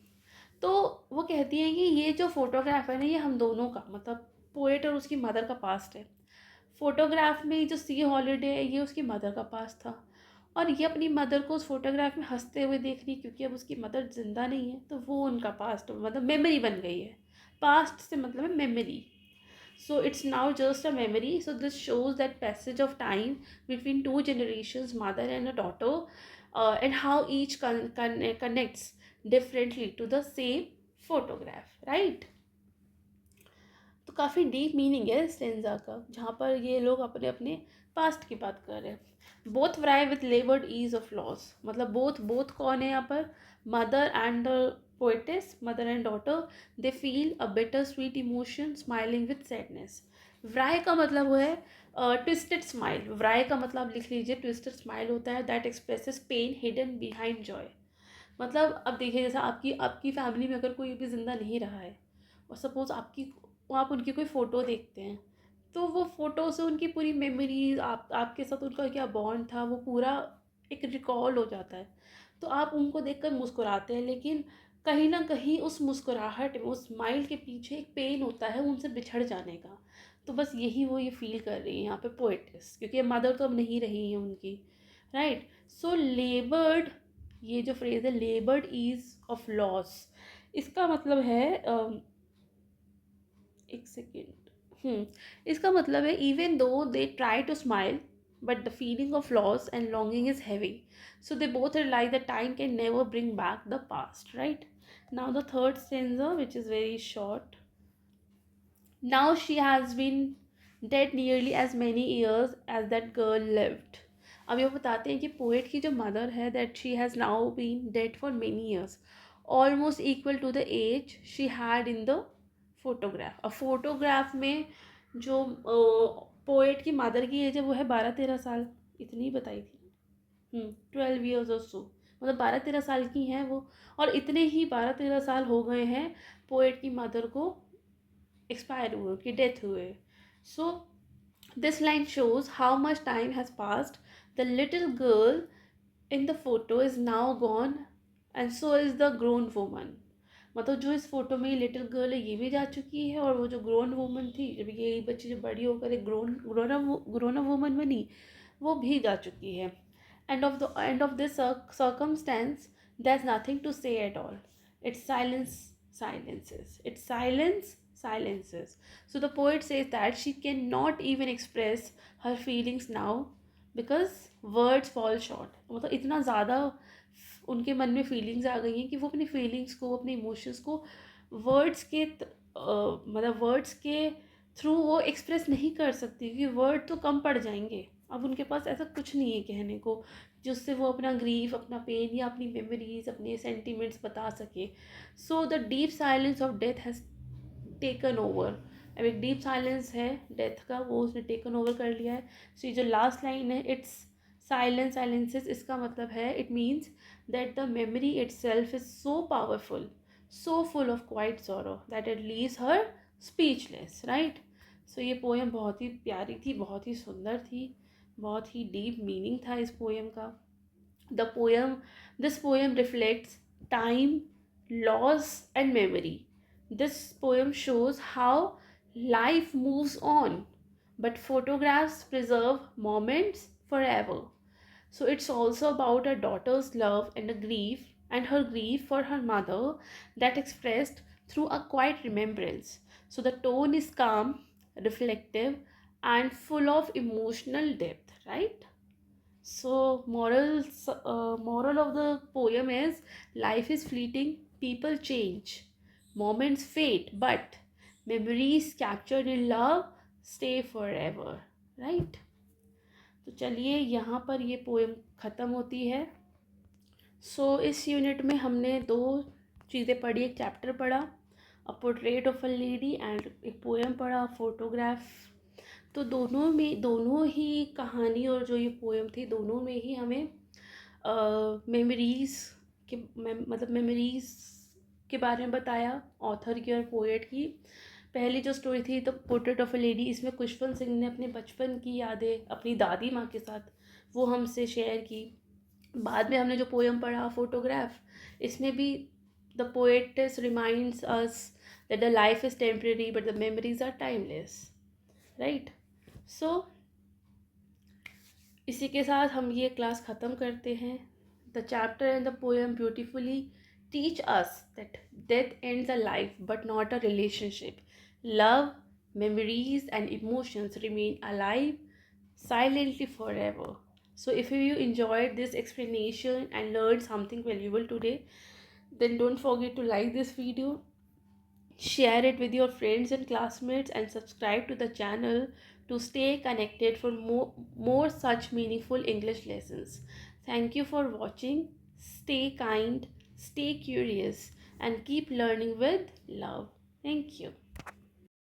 तो वो कहती है कि ये जो photograph है ना, ये हम दोनों का, मतलब पोएट और उसकी मदर का पास्ट है। फोटोग्राफ में जो सी हॉलीडे है, ये उसकी मदर का पास्ट था, और ये अपनी मदर को उस फोटोग्राफ में हंसते हुए देख रही, क्योंकि अब उसकी मदर जिंदा नहीं है, तो वो उनका पास्ट, मतलब मेमोरी बन गई है। पास्ट से मतलब है memory. So it's now just a memory. So this shows that passage of time between two generations, mother and a daughter, and how each connects differently to the same photograph, right? तो काफ़ी deep meaning है इस stanza का, जहाँ पर ये लोग अपने अपने पास्ट की बात कर रहे हैं। Both wry with laboured ease of loss, मतलब बोथ बोथ कौन है यहाँ पर, mother and the poetess, mother and daughter, they feel a bitter sweet emotion smiling with sadness. Wry का मतलब वो है ट्विस्टेड स्माइल। व्राई का मतलब लिख लीजिए, ट्विस्टेड स्माइल होता है that expresses pain hidden behind joy. मतलब अब देखिए, जैसा आपकी आपकी फैमिली में अगर कोई भी ज़िंदा नहीं रहा है, और सपोज़ आप उनकी कोई फ़ोटो देखते हैं, तो वो फ़ोटो से उनकी पूरी मेमोरीज, आपके साथ उनका क्या बॉन्ड था, वो पूरा एक रिकॉल हो जाता है। तो आप उनको देखकर मुस्कुराते हैं, लेकिन कहीं ना कहीं उस मुस्कुराहट में, उस स्माइल के पीछे एक पेन होता है उनसे बिछड़ जाने का। तो बस यही वो ये फील कर रही है यहाँ पे पोएटिस, क्योंकि मदर तो अब नहीं रही है उनकी, राइट। सो लेबर्ड, ये जो फ्रेज़ है लेबर्ड ईज ऑफ लॉस, इसका मतलब है एक सेकेंड, इसका मतलब है even though they try to smile, but the feeling of loss and longing is heavy, so they both realize the time can never bring back the past, right. Now the third stanza which is very short. Now she has been dead nearly as many years as that girl lived. अब ये बताते हैं कि poet की जो mother है, that she has now been dead for many years, almost equal to the age she had in the photograph. अब photograph में जो पोएट की मदर की एज है वो है 12-13 साल, इतनी बताई थी, 12 ईयर्स और सो, मतलब 12-13 साल की हैं वो। और इतने ही 12-13 साल हो गए हैं पोएट की मदर को एक्सपायर हुए, उनकी डेथ हुए। So this line shows how much time has passed, the little girl in the photo is now gone and so is the grown woman. मतलब जो इस फोटो में लिटिल गर्ल है ये भी जा चुकी है, और वो जो ग्रोन वूमन थी, जब ये बच्ची जब बड़ी होकर एक ग्रोन अप वूमन बनी, वो भी जा चुकी है। End of this circumstance, there's nothing to say at all. It's silence, silences. It's silence, silences. So the poet says that she cannot even express her feelings now because words fall short. मतलब इतना ज़्यादा उनके मन में feelings आ गई हैं कि वो अपनी फीलिंग्स को, अपने इमोशंस को वर्ड्स के मतलब वर्ड्स के थ्रू वो एक्सप्रेस नहीं कर सकती, क्योंकि वर्ड तो कम पड़ जाएंगे। अब उनके पास ऐसा कुछ नहीं है कहने को जिससे वो अपना ग्रीफ, अपना पेन या अपनी मेमोरीज, अपने सेंटिमेंट्स बता सके। So the deep silence of death has taken over. अब एक डीप साइलेंस है डेथ का, वो उसने टेकन ओवर कर लिया है। सो ये जो लास्ट लाइन है, इट्स साइलेंस साइलेंसेस, इसका मतलब है it means that the memory it self is so powerful, so full of quiet sorrow that it leaves her speechless, right? So ये पोएम बहुत ही प्यारी थी, बहुत ही सुंदर थी, बहुत ही डीप मीनिंग था इस पोएम का। The poem this poem reflects time, loss and memory. This poem shows how life moves on, but photographs preserve moments forever. So it's also about a daughter's love and a grief and her grief for her mother that expressed through a quiet remembrance. So the tone is calm, reflective, and full of emotional depth, right? So moral of the poem is life is fleeting, people change, moments fade, but memories captured in love stay forever, right? तो चलिए यहाँ पर ये poem ख़त्म होती है। इस unit में हमने दो चीज़ें पढ़ी, एक चैप्टर पढ़ा a portrait of a lady and एक पोएम पढ़ा फोटोग्राफ। तो दोनों ही कहानी और जो ये पोएम थी, दोनों में ही हमें मेमोरीज़ के मतलब मेमोरीज़ के बारे में बताया, ऑथर की और पोएट की। पहली जो स्टोरी थी the portrait of a lady, इसमें खुशवंत सिंह ने अपने बचपन की यादें अपनी दादी माँ के साथ वो हमसे शेयर की। बाद में हमने जो पोएम पढ़ा फोटोग्राफ, इसमें भी the poets reminds us that the life is temporary but the memories are timeless, right? So इसी के साथ हम ये क्लास ख़त्म करते हैं। The chapter and the poem beautifully teach us that death ends a life but not a relationship. Love, memories, and emotions remain alive silently forever. So, if you enjoyed this explanation and learned something valuable today, then don't forget to like this video, share it with your friends and classmates, and subscribe to the channel to stay connected for more such meaningful English lessons. Thank you for watching. Stay kind, stay curious, and keep learning with love. Thank you.